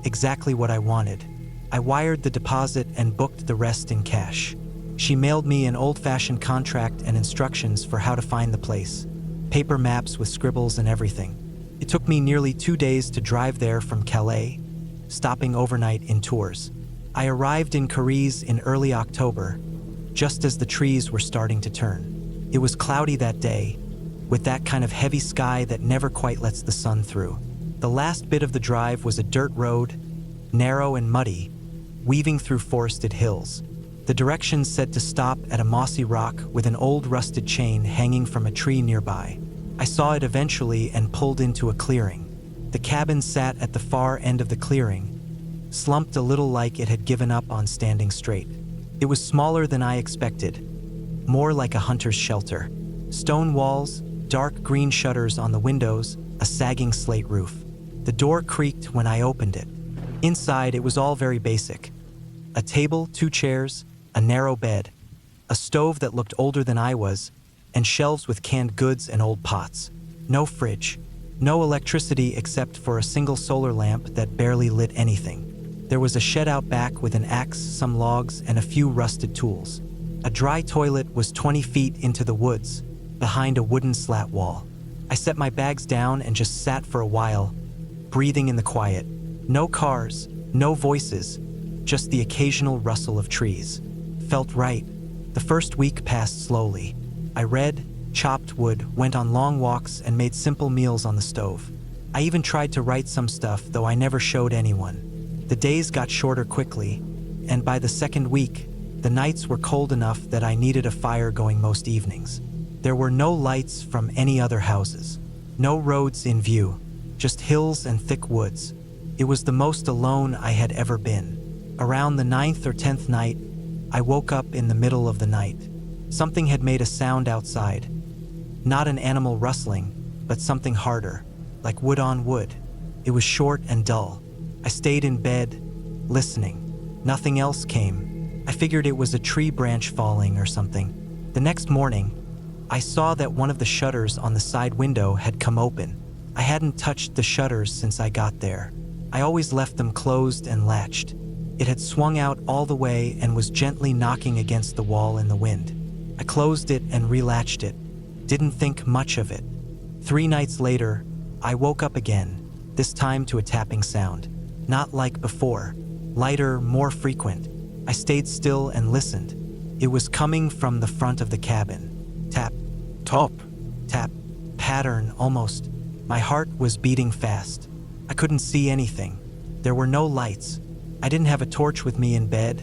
Exactly what I wanted. I wired the deposit and booked the rest in cash. She mailed me an old-fashioned contract and instructions for how to find the place. Paper maps with scribbles and everything. It took me nearly 2 days to drive there from Calais, stopping overnight in Tours. I arrived in Corrèze in early October, just as the trees were starting to turn. It was cloudy that day, with that kind of heavy sky that never quite lets the sun through. The last bit of the drive was a dirt road, narrow and muddy, weaving through forested hills. The directions said to stop at a mossy rock with an old rusted chain hanging from a tree nearby. I saw it eventually and pulled into a clearing. The cabin sat at the far end of the clearing, slumped a little like it had given up on standing straight. It was smaller than I expected, more like a hunter's shelter. Stone walls, dark green shutters on the windows, a sagging slate roof. The door creaked when I opened it. Inside, it was all very basic. A table, 2 chairs, a narrow bed, a stove that looked older than I was, and shelves with canned goods and old pots. No fridge. No electricity except for a single solar lamp that barely lit anything. There was a shed out back with an axe, some logs, and a few rusted tools. A dry toilet was 20 feet into the woods, behind a wooden slat wall. I set my bags down and just sat for a while, breathing in the quiet. No cars, no voices, just the occasional rustle of trees. Felt right. The first week passed slowly. I read, chopped wood, went on long walks, and made simple meals on the stove. I even tried to write some stuff, though I never showed anyone. The days got shorter quickly, and by the second week, the nights were cold enough that I needed a fire going most evenings. There were no lights from any other houses, no roads in view, just hills and thick woods. It was the most alone I had ever been. Around the 9th or 10th night, I woke up in the middle of the night. Something had made a sound outside. Not an animal rustling, but something harder, like wood on wood. It was short and dull. I stayed in bed, listening. Nothing else came. I figured it was a tree branch falling or something. The next morning, I saw that one of the shutters on the side window had come open. I hadn't touched the shutters since I got there. I always left them closed and latched. It had swung out all the way and was gently knocking against the wall in the wind. I closed it and relatched it. Didn't think much of it. 3 nights later, I woke up again, this time to a tapping sound. Not like before, lighter, more frequent. I stayed still and listened. It was coming from the front of the cabin. Tap, top, tap, pattern almost. My heart was beating fast. I couldn't see anything. There were no lights. I didn't have a torch with me in bed,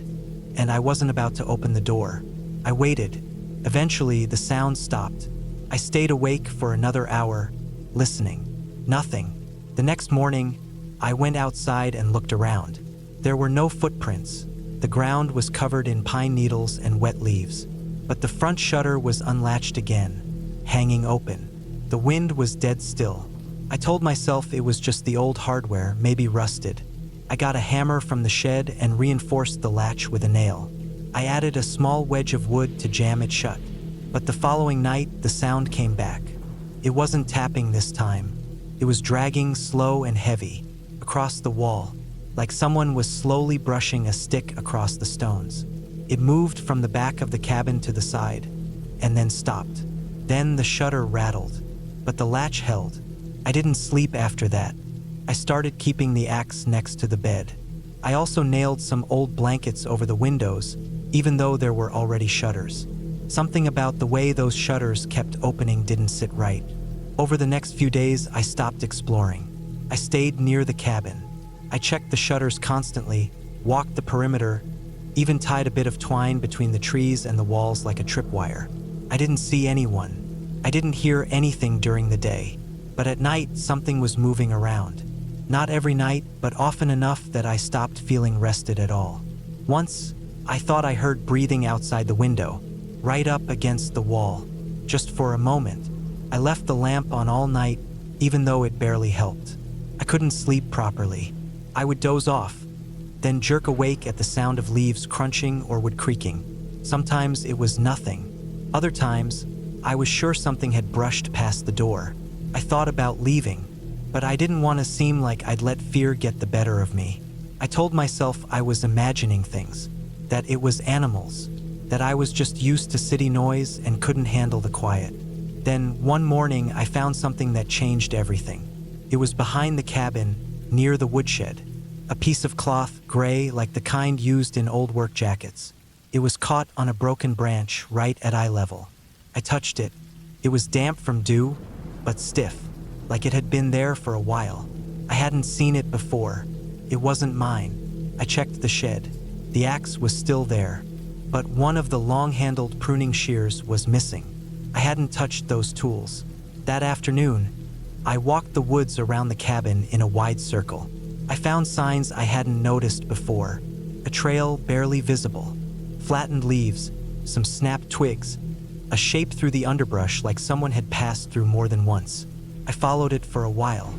and I wasn't about to open the door. I waited. Eventually, the sound stopped. I stayed awake for another hour, listening. Nothing. The next morning, I went outside and looked around. There were no footprints. The ground was covered in pine needles and wet leaves. But the front shutter was unlatched again, hanging open. The wind was dead still. I told myself it was just the old hardware, maybe rusted. I got a hammer from the shed and reinforced the latch with a nail. I added a small wedge of wood to jam it shut. But the following night, the sound came back. It wasn't tapping this time. It was dragging slow and heavy across the wall. like someone was slowly brushing a stick across the stones. It moved from the back of the cabin to the side, and then stopped. Then the shutter rattled, but the latch held. I didn't sleep after that. I started keeping the axe next to the bed. I also nailed some old blankets over the windows, even though there were already shutters. Something about the way those shutters kept opening didn't sit right. Over the next few days, I stopped exploring. I stayed near the cabin. I checked the shutters constantly, walked the perimeter, even tied a bit of twine between the trees and the walls like a tripwire. I didn't see anyone. I didn't hear anything during the day. But at night, something was moving around. Not every night, but often enough that I stopped feeling rested at all. Once, I thought I heard breathing outside the window, right up against the wall. Just for a moment, I left the lamp on all night, even though it barely helped. I couldn't sleep properly. I would doze off, then jerk awake at the sound of leaves crunching or wood creaking. Sometimes it was nothing. Other times, I was sure something had brushed past the door. I thought about leaving, but I didn't want to seem like I'd let fear get the better of me. I told myself I was imagining things, that it was animals, that I was just used to city noise and couldn't handle the quiet. Then, one morning, I found something that changed everything. It was behind the cabin, near the woodshed. A piece of cloth, gray like the kind used in old work jackets. It was caught on a broken branch right at eye level. I touched it. It was damp from dew, but stiff, like it had been there for a while. I hadn't seen it before. It wasn't mine. I checked the shed. The axe was still there, but one of the long-handled pruning shears was missing. I hadn't touched those tools. That afternoon, I walked the woods around the cabin in a wide circle. I found signs I hadn't noticed before. A trail barely visible, flattened leaves, some snapped twigs, a shape through the underbrush like someone had passed through more than once. I followed it for a while,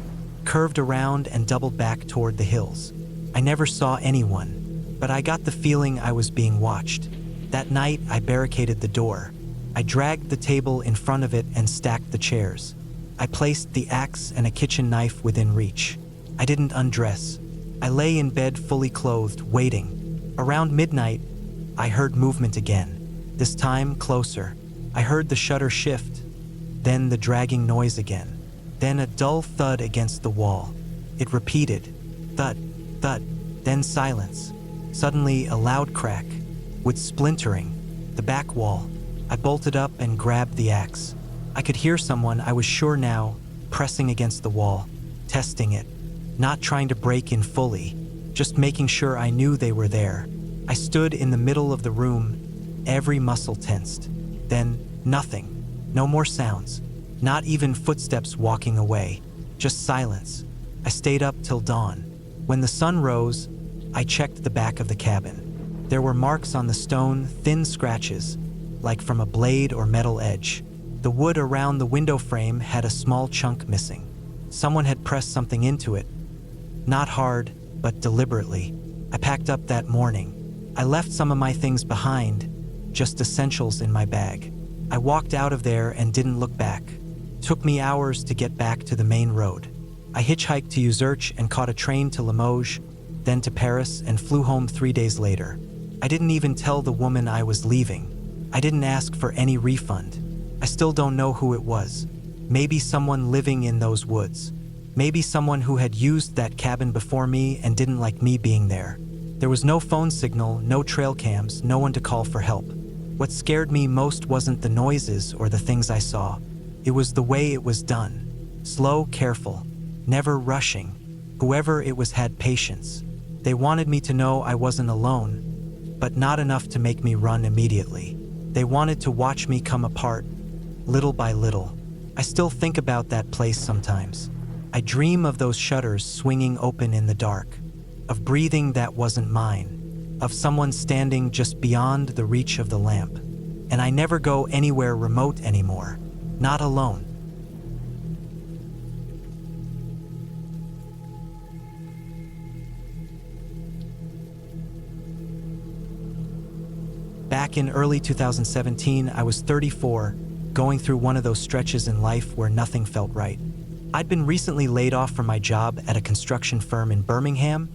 curved around and doubled back toward the hills. I never saw anyone, but I got the feeling I was being watched. That night, I barricaded the door. I dragged the table in front of it and stacked the chairs. I placed the axe and a kitchen knife within reach. I didn't undress. I lay in bed fully clothed, waiting. Around midnight, I heard movement again, this time closer. I heard the shutter shift, then the dragging noise again, then a dull thud against the wall. It repeated, thud, thud, then silence. Suddenly, a loud crack, with splintering, the back wall. I bolted up and grabbed the axe. I could hear someone, I was sure now, pressing against the wall, testing it. Not trying to break in fully, just making sure I knew they were there. I stood in the middle of the room, every muscle tensed. Then, nothing. No more sounds. Not even footsteps walking away. Just silence. I stayed up till dawn. When the sun rose, I checked the back of the cabin. There were marks on the stone, thin scratches, like from a blade or metal edge. The wood around the window frame had a small chunk missing. Someone had pressed something into it. Not hard, but deliberately. I packed up that morning. I left some of my things behind, just essentials in my bag. I walked out of there and didn't look back. Took me hours to get back to the main road. I hitchhiked to Uzurch and caught a train to Limoges, then to Paris, and flew home 3 days later. I didn't even tell the woman I was leaving. I didn't ask for any refund. I still don't know who it was. Maybe someone living in those woods. Maybe someone who had used that cabin before me and didn't like me being there. There was no phone signal, no trail cams, no one to call for help. What scared me most wasn't the noises or the things I saw. It was the way it was done. Slow, careful, never rushing. Whoever it was had patience. They wanted me to know I wasn't alone, but not enough to make me run immediately. They wanted to watch me come apart, little by little. I still think about that place sometimes. I dream of those shutters swinging open in the dark, of breathing that wasn't mine, of someone standing just beyond the reach of the lamp. And I never go anywhere remote anymore, not alone. Back in early 2017, I was 34, going through one of those stretches in life where nothing felt right. I'd been recently laid off from my job at a construction firm in Birmingham.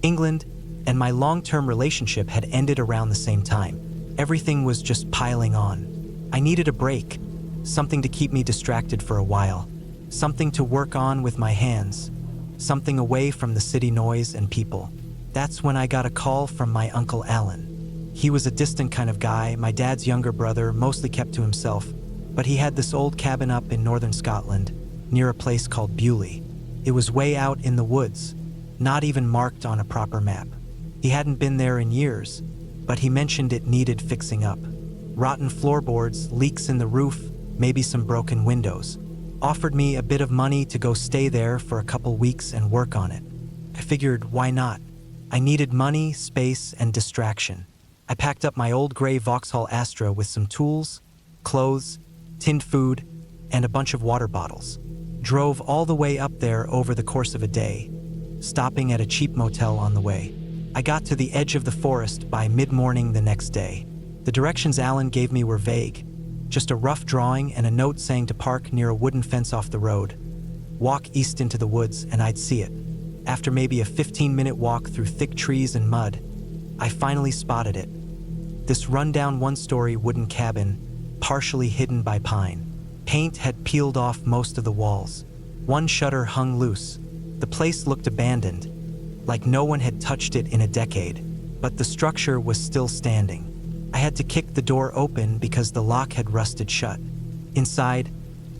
England, and my long-term relationship had ended around the same time. Everything was just piling on. I needed a break, something to keep me distracted for a while, something to work on with my hands, something away from the city noise and people. That's when I got a call from my Uncle Alan. He was a distant kind of guy, my dad's younger brother, mostly kept to himself, but he had this old cabin up in northern Scotland, near a place called Bewley. It was way out in the woods, not even marked on a proper map. He hadn't been there in years, but he mentioned it needed fixing up. Rotten floorboards, leaks in the roof, maybe some broken windows. Offered me a bit of money to go stay there for a couple weeks and work on it. I figured, why not? I needed money, space, and distraction. I packed up my old gray Vauxhall Astra with some tools, clothes, tinned food, and a bunch of water bottles. Drove all the way up there over the course of a day, stopping at a cheap motel on the way. I got to the edge of the forest by mid-morning the next day. The directions Alan gave me were vague, just a rough drawing and a note saying to park near a wooden fence off the road. Walk east into the woods and I'd see it. After maybe a 15-minute walk through thick trees and mud, I finally spotted it. This rundown one-story wooden cabin, partially hidden by pine. Paint had peeled off most of the walls. One shutter hung loose. The place looked abandoned, like no one had touched it in a decade, but the structure was still standing. I had to kick the door open because the lock had rusted shut. Inside,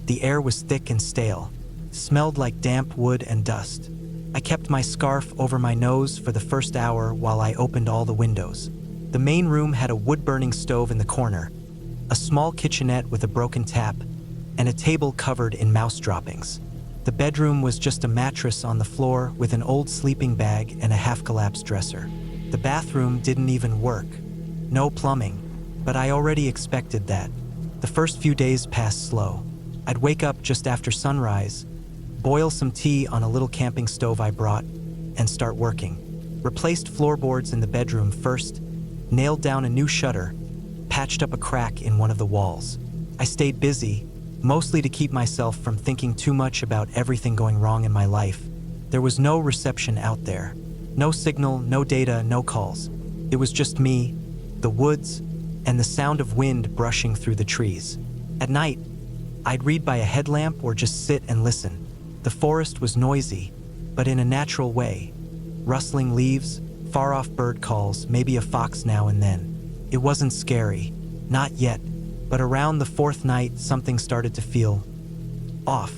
the air was thick and stale, smelled like damp wood and dust. I kept my scarf over my nose for the first hour while I opened all the windows. The main room had a wood-burning stove in the corner, a small kitchenette with a broken tap, and a table covered in mouse droppings. The bedroom was just a mattress on the floor with an old sleeping bag and a half-collapsed dresser. The bathroom didn't even work. No plumbing, but I already expected that. The first few days passed slow. I'd wake up just after sunrise, boil some tea on a little camping stove I brought, and start working. Replaced floorboards in the bedroom first, nailed down a new shutter, patched up a crack in one of the walls. I stayed busy, mostly to keep myself from thinking too much about everything going wrong in my life. There was no reception out there. No signal, no data, no calls. It was just me, the woods, and the sound of wind brushing through the trees. At night, I'd read by a headlamp or just sit and listen. The forest was noisy, but in a natural way. Rustling leaves, far-off bird calls, maybe a fox now and then. It wasn't scary, not yet. But around the fourth night, something started to feel off.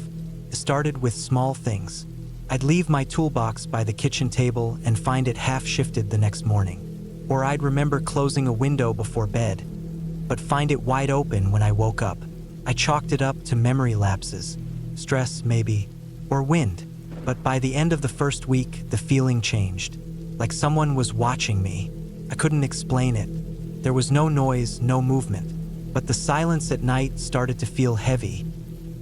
It started with small things. I'd leave my toolbox by the kitchen table and find it half-shifted the next morning. Or I'd remember closing a window before bed, but find it wide open when I woke up. I chalked it up to memory lapses, stress maybe, or wind. But by the end of the first week, the feeling changed. Like someone was watching me. I couldn't explain it. There was no noise, no movement. But the silence at night started to feel heavy,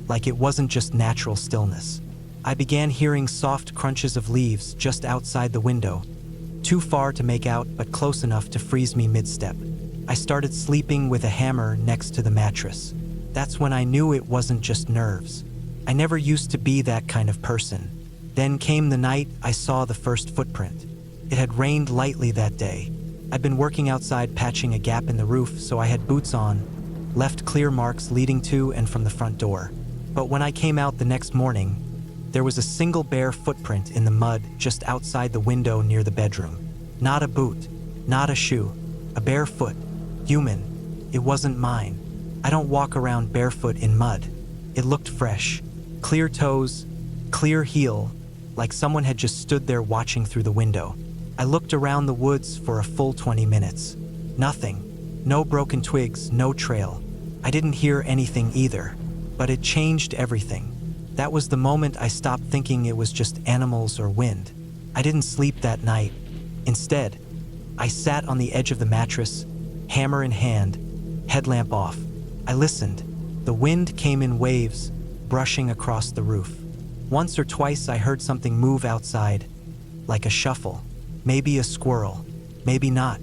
like it wasn't just natural stillness. I began hearing soft crunches of leaves just outside the window, too far to make out but close enough to freeze me mid-step. I started sleeping with a hammer next to the mattress. That's when I knew it wasn't just nerves. I never used to be that kind of person. Then came the night I saw the first footprint. It had rained lightly that day. I'd been working outside patching a gap in the roof, so I had boots on, left clear marks leading to and from the front door. But when I came out the next morning, there was a single bare footprint in the mud just outside the window near the bedroom. Not a boot, not a shoe, a bare foot. Human. It wasn't mine. I don't walk around barefoot in mud. It looked fresh. Clear toes, clear heel, like someone had just stood there watching through the window. I looked around the woods for a full 20 minutes. Nothing. No broken twigs, no trail. I didn't hear anything either, but it changed everything. That was the moment I stopped thinking it was just animals or wind. I didn't sleep that night. Instead, I sat on the edge of the mattress, hammer in hand, headlamp off. I listened. The wind came in waves, brushing across the roof. Once or twice I heard something move outside, like a shuffle. Maybe a squirrel, maybe not.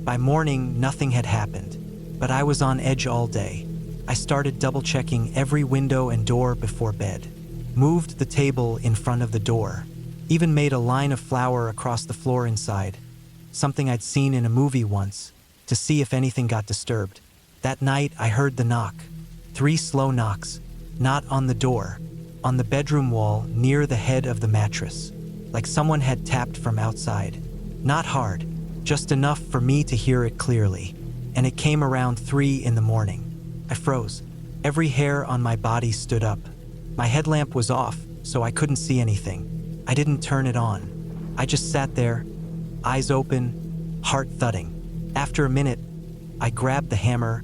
By morning, nothing had happened, but I was on edge all day. I started double-checking every window and door before bed. Moved the table in front of the door. Even made a line of flour across the floor inside, something I'd seen in a movie once, to see if anything got disturbed. That night, I heard the knock. 3 slow knocks, not on the door, on the bedroom wall near the head of the mattress, like someone had tapped from outside. Not hard, just enough for me to hear it clearly, and it came around 3 in the morning. I froze. Every hair on my body stood up. My headlamp was off, so I couldn't see anything. I didn't turn it on. I just sat there, eyes open, heart thudding. After a minute, I grabbed the hammer,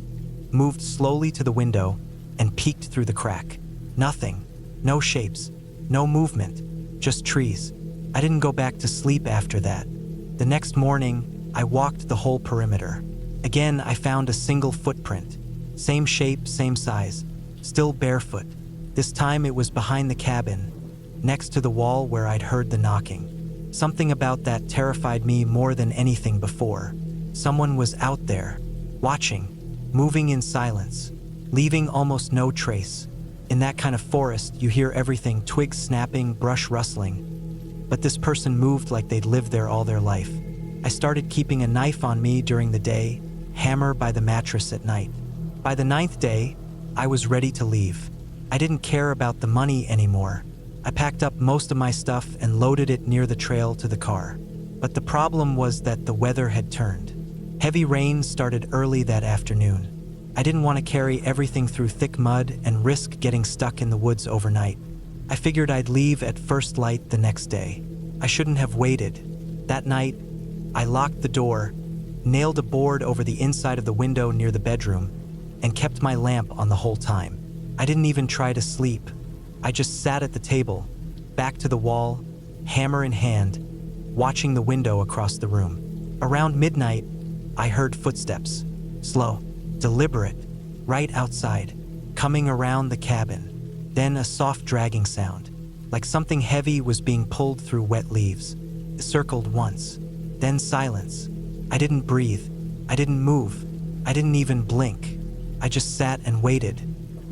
moved slowly to the window, and peeked through the crack. Nothing. No shapes. No movement. Just trees. I didn't go back to sleep after that. The next morning, I walked the whole perimeter. Again, I found a single footprint. Same shape, same size. Still barefoot. This time it was behind the cabin, next to the wall where I'd heard the knocking. Something about that terrified me more than anything before. Someone was out there, watching, moving in silence, leaving almost no trace. In that kind of forest, you hear everything, twigs snapping, brush rustling. But this person moved like they'd lived there all their life. I started keeping a knife on me during the day, hammer by the mattress at night. By the 9th day, I was ready to leave. I didn't care about the money anymore. I packed up most of my stuff and loaded it near the trail to the car. But the problem was that the weather had turned. Heavy rain started early that afternoon. I didn't want to carry everything through thick mud and risk getting stuck in the woods overnight. I figured I'd leave at first light the next day. I shouldn't have waited. That night, I locked the door, nailed a board over the inside of the window near the bedroom, and kept my lamp on the whole time. I didn't even try to sleep. I just sat at the table, back to the wall, hammer in hand, watching the window across the room. Around midnight, I heard footsteps, slow, deliberate, right outside, coming around the cabin. Then a soft dragging sound, like something heavy was being pulled through wet leaves. It circled once, then silence. I didn't breathe. I didn't move. I didn't even blink. I just sat and waited.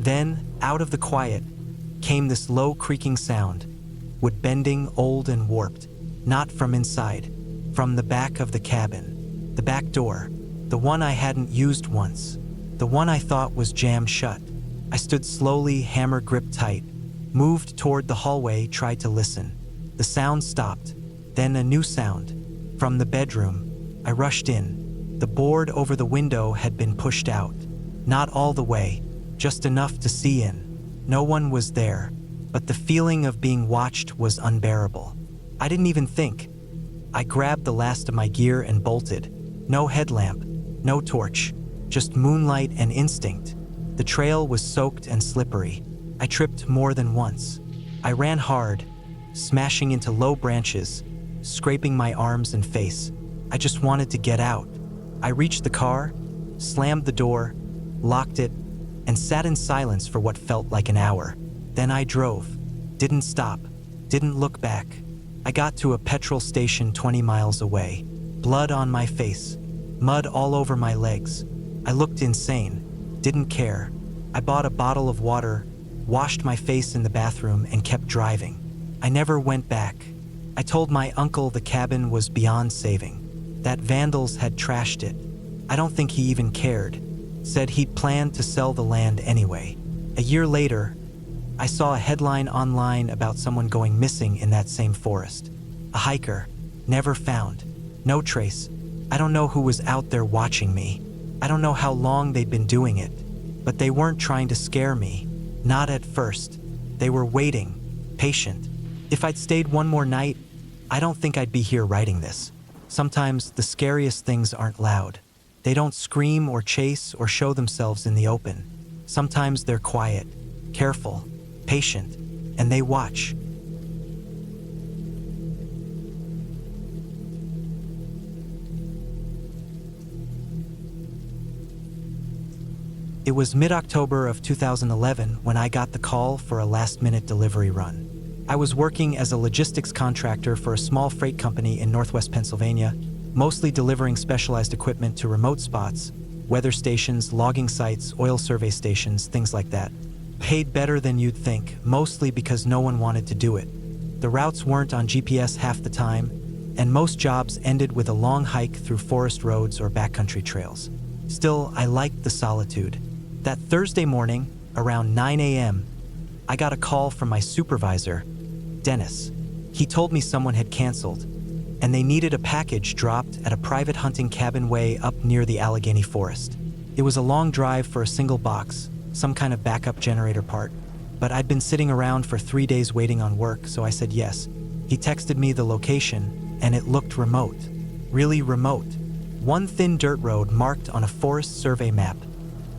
Then, out of the quiet, came this low creaking sound, wood bending, old and warped, not from inside, from the back of the cabin. The back door, the one I hadn't used once, the one I thought was jammed shut. I stood slowly, hammer gripped tight, moved toward the hallway, tried to listen. The sound stopped, then a new sound. From the bedroom, I rushed in. The board over the window had been pushed out. Not all the way, just enough to see in. No one was there, but the feeling of being watched was unbearable. I didn't even think. I grabbed the last of my gear and bolted. No headlamp, no torch, just moonlight and instinct. The trail was soaked and slippery. I tripped more than once. I ran hard, smashing into low branches, scraping my arms and face. I just wanted to get out. I reached the car, slammed the door, locked it, and sat in silence for what felt like an hour. Then I drove. Didn't stop. Didn't look back. I got to a petrol station 20 miles away. Blood on my face. Mud all over my legs. I looked insane. Didn't care. I bought a bottle of water, washed my face in the bathroom, and kept driving. I never went back. I told my uncle the cabin was beyond saving, that vandals had trashed it. I don't think he even cared. Said he'd planned to sell the land anyway. A year later, I saw a headline online about someone going missing in that same forest. A hiker, never found, no trace. I don't know who was out there watching me. I don't know how long they'd been doing it, but they weren't trying to scare me. Not at first. They were waiting, patient. If I'd stayed one more night, I don't think I'd be here writing this. Sometimes the scariest things aren't loud. They don't scream or chase or show themselves in the open. Sometimes they're quiet, careful, patient, and they watch. It was mid-October of 2011 when I got the call for a last-minute delivery run. I was working as a logistics contractor for a small freight company in Northwest Pennsylvania, mostly delivering specialized equipment to remote spots, weather stations, logging sites, oil survey stations, things like that. Paid better than you'd think, mostly because no one wanted to do it. The routes weren't on GPS half the time, and most jobs ended with a long hike through forest roads or backcountry trails. Still, I liked the solitude. That Thursday morning, around 9 a.m., I got a call from my supervisor, Dennis. He told me someone had canceled, and they needed a package dropped at a private hunting cabin way up near the Allegheny Forest. It was a long drive for a single box, some kind of backup generator part, but I'd been sitting around for 3 days waiting on work, so I said yes. He texted me the location, and it looked remote. Really remote. One thin dirt road marked on a forest survey map,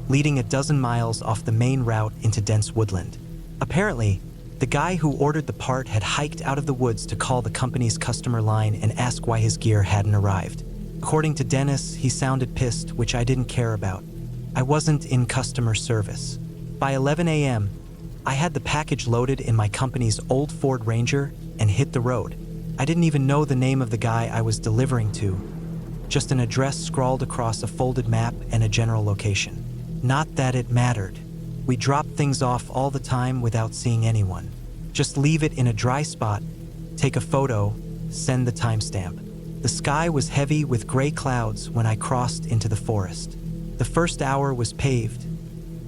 leading a dozen miles off the main route into dense woodland. Apparently, the guy who ordered the part had hiked out of the woods to call the company's customer line and ask why his gear hadn't arrived. According to Dennis, he sounded pissed, which I didn't care about. I wasn't in customer service. By 11 a.m., I had the package loaded in my company's old Ford Ranger and hit the road. I didn't even know the name of the guy I was delivering to, just an address scrawled across a folded map and a general location. Not that it mattered. We dropped things off all the time without seeing anyone. Just leave it in a dry spot, take a photo, send the timestamp. The sky was heavy with gray clouds when I crossed into the forest. The first hour was paved,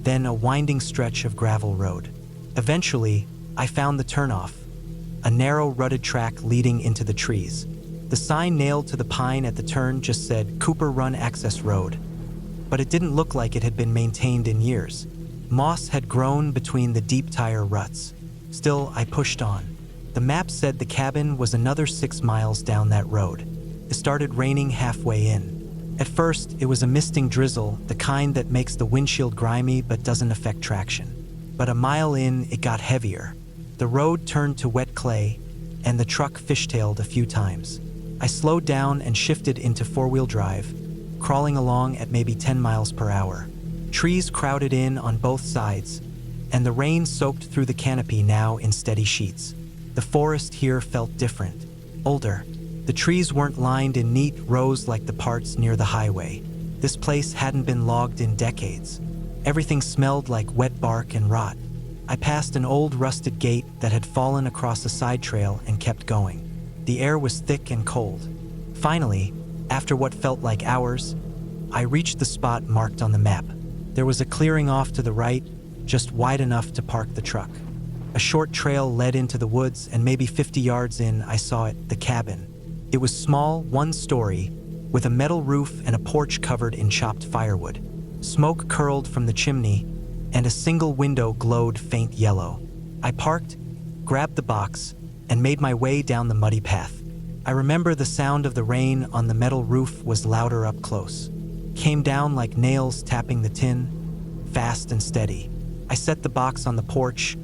then a winding stretch of gravel road. Eventually, I found the turnoff, a narrow rutted track leading into the trees. The sign nailed to the pine at the turn just said Cooper Run Access Road, but it didn't look like it had been maintained in years. Moss had grown between the deep tire ruts. Still, I pushed on. The map said the cabin was another 6 miles down that road. It started raining halfway in. At first, it was a misting drizzle, the kind that makes the windshield grimy but doesn't affect traction. But a mile in, it got heavier. The road turned to wet clay, and the truck fishtailed a few times. I slowed down and shifted into four-wheel drive, crawling along at maybe 10 miles per hour. Trees crowded in on both sides, and the rain soaked through the canopy now in steady sheets. The forest here felt different, older. The trees weren't lined in neat rows like the parts near the highway. This place hadn't been logged in decades. Everything smelled like wet bark and rot. I passed an old rusted gate that had fallen across a side trail and kept going. The air was thick and cold. Finally, after what felt like hours, I reached the spot marked on the map. There was a clearing off to the right, just wide enough to park the truck. A short trail led into the woods, and maybe 50 yards in, I saw it, the cabin. It was small, one story, with a metal roof and a porch covered in chopped firewood. Smoke curled from the chimney, and a single window glowed faint yellow. I parked, grabbed the box, and made my way down the muddy path. I remember the sound of the rain on the metal roof was louder up close. Came down like nails tapping the tin, fast and steady. I set the box on the porch,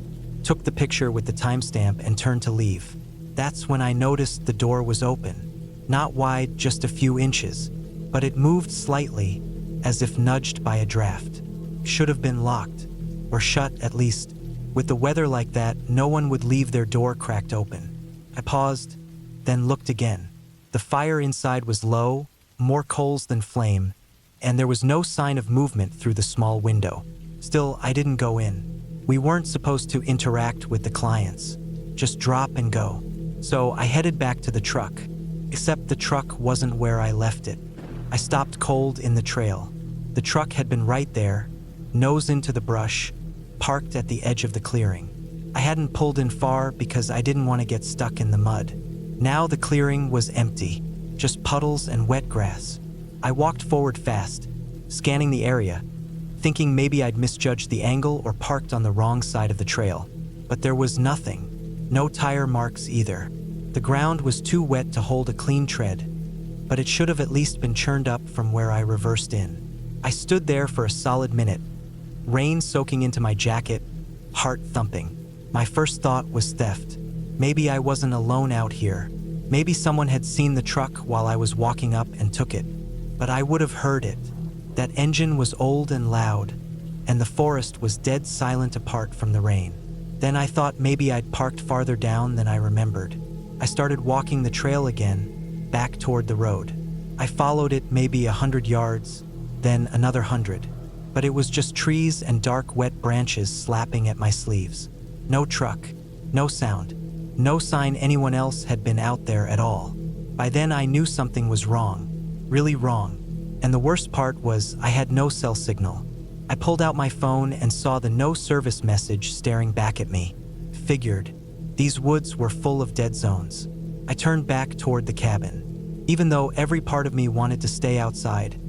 took the picture with the timestamp, and turned to leave. That's when I noticed the door was open. Not wide, just a few inches, but it moved slightly, as if nudged by a draft. Should have been locked, or shut at least. With the weather like that, no one would leave their door cracked open. I paused, then looked again. The fire inside was low, more coals than flame, and there was no sign of movement through the small window. Still, I didn't go in. We weren't supposed to interact with the clients, just drop and go. So I headed back to the truck, except the truck wasn't where I left it. I stopped cold in the trail. The truck had been right there, nose into the brush, parked at the edge of the clearing. I hadn't pulled in far because I didn't want to get stuck in the mud. Now the clearing was empty, just puddles and wet grass. I walked forward fast, scanning the area, thinking maybe I'd misjudged the angle or parked on the wrong side of the trail. But there was nothing, no tire marks either. The ground was too wet to hold a clean tread, but it should have at least been churned up from where I reversed in. I stood there for a solid minute, rain soaking into my jacket, heart thumping. My first thought was theft. Maybe I wasn't alone out here. Maybe someone had seen the truck while I was walking up and took it. But I would have heard it. That engine was old and loud, and the forest was dead silent apart from the rain. Then I thought maybe I'd parked farther down than I remembered. I started walking the trail again, back toward the road. I followed it maybe 100 yards, then another 100. But it was just trees and dark wet branches slapping at my sleeves. No truck, no sound. No sign anyone else had been out there at all. By then I knew something was wrong, really wrong. And the worst part was I had no cell signal. I pulled out my phone and saw the no service message staring back at me. Figured, these woods were full of dead zones. I turned back toward the cabin. Even though every part of me wanted to stay outside,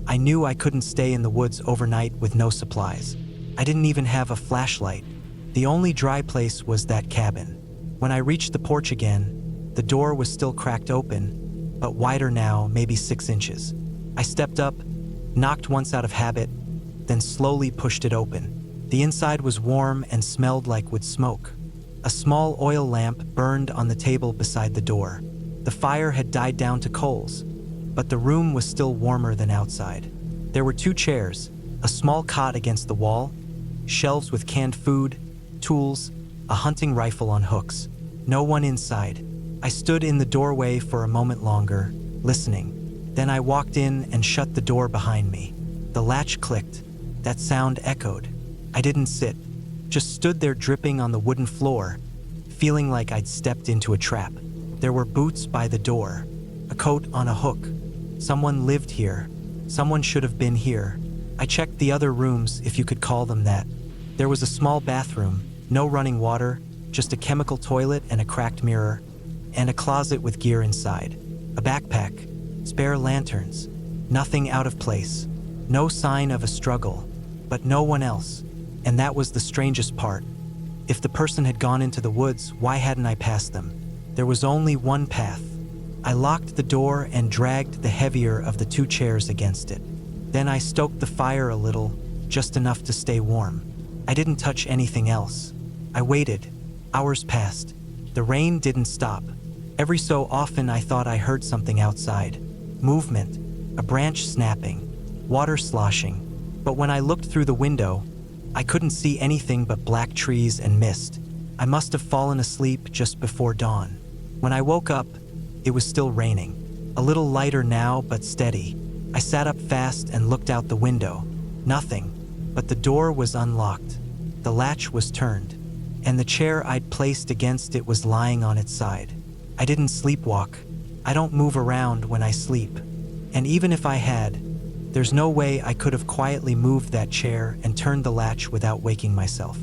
I knew I couldn't stay in the woods overnight with no supplies. I didn't even have a flashlight. The only dry place was that cabin. When I reached the porch again, the door was still cracked open, but wider now, maybe 6 inches. I stepped up, knocked once out of habit, then slowly pushed it open. The inside was warm and smelled like wood smoke. A small oil lamp burned on the table beside the door. The fire had died down to coals, but the room was still warmer than outside. There were 2 chairs, a small cot against the wall, shelves with canned food, tools, a hunting rifle on hooks. No one inside. I stood in the doorway for a moment longer, listening. Then I walked in and shut the door behind me. The latch clicked. That sound echoed. I didn't sit, just stood there dripping on the wooden floor, feeling like I'd stepped into a trap. There were boots by the door, a coat on a hook. Someone lived here. Someone should have been here. I checked the other rooms, if you could call them that. There was a small bathroom, no running water, just a chemical toilet and a cracked mirror, and a closet with gear inside. A backpack, spare lanterns, nothing out of place. No sign of a struggle, but no one else. And that was the strangest part. If the person had gone into the woods, why hadn't I passed them? There was only one path. I locked the door and dragged the heavier of the 2 chairs against it. Then I stoked the fire a little, just enough to stay warm. I didn't touch anything else. I waited. Hours passed. The rain didn't stop. Every so often I thought I heard something outside. Movement, a branch snapping, water sloshing. But when I looked through the window, I couldn't see anything but black trees and mist. I must have fallen asleep just before dawn. When I woke up, it was still raining. A little lighter now, but steady. I sat up fast and looked out the window. Nothing, but the door was unlocked. The latch was turned, and the chair I'd placed against it was lying on its side. I didn't sleepwalk. I don't move around when I sleep. And even if I had, there's no way I could have quietly moved that chair and turned the latch without waking myself.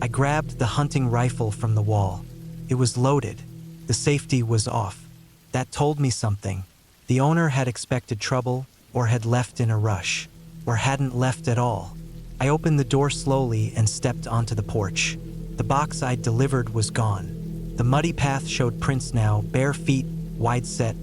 I grabbed the hunting rifle from the wall. It was loaded. The safety was off. That told me something. The owner had expected trouble, or had left in a rush, or hadn't left at all. I opened the door slowly and stepped onto the porch. The box I'd delivered was gone. The muddy path showed prints now, bare feet, wide set,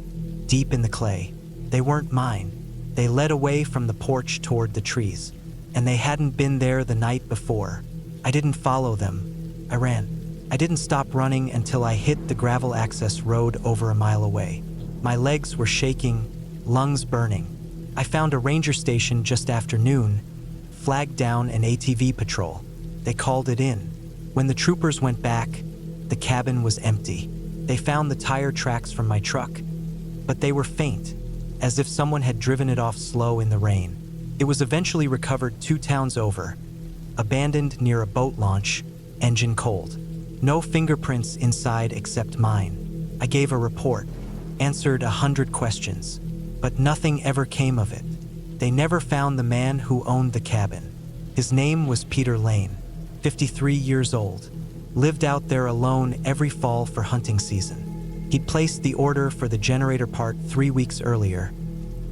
deep in the clay. They weren't mine. They led away from the porch toward the trees, and they hadn't been there the night before. I didn't follow them. I ran. I didn't stop running until I hit the gravel access road over a mile away. My legs were shaking, lungs burning. I found a ranger station just after noon, flagged down an ATV patrol. They called it in. When the troopers went back, the cabin was empty. They found the tire tracks from my truck, but they were faint, as if someone had driven it off slow in the rain. It was eventually recovered 2 towns over, abandoned near a boat launch, engine cold. No fingerprints inside except mine. I gave a report, answered 100 questions, but nothing ever came of it. They never found the man who owned the cabin. His name was Peter Lane, 53 years old, lived out there alone every fall for hunting season. He'd placed the order for the generator part 3 weeks earlier,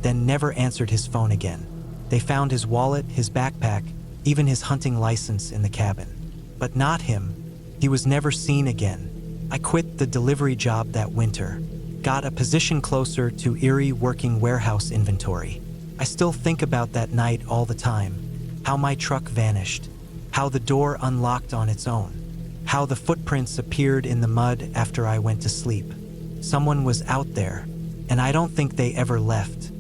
then never answered his phone again. They found his wallet, his backpack, even his hunting license in the cabin. But not him. He was never seen again. I quit the delivery job that winter, got a position closer to Erie working warehouse inventory. I still think about that night all the time, how my truck vanished, how the door unlocked on its own, how the footprints appeared in the mud after I went to sleep. Someone was out there, and I don't think they ever left.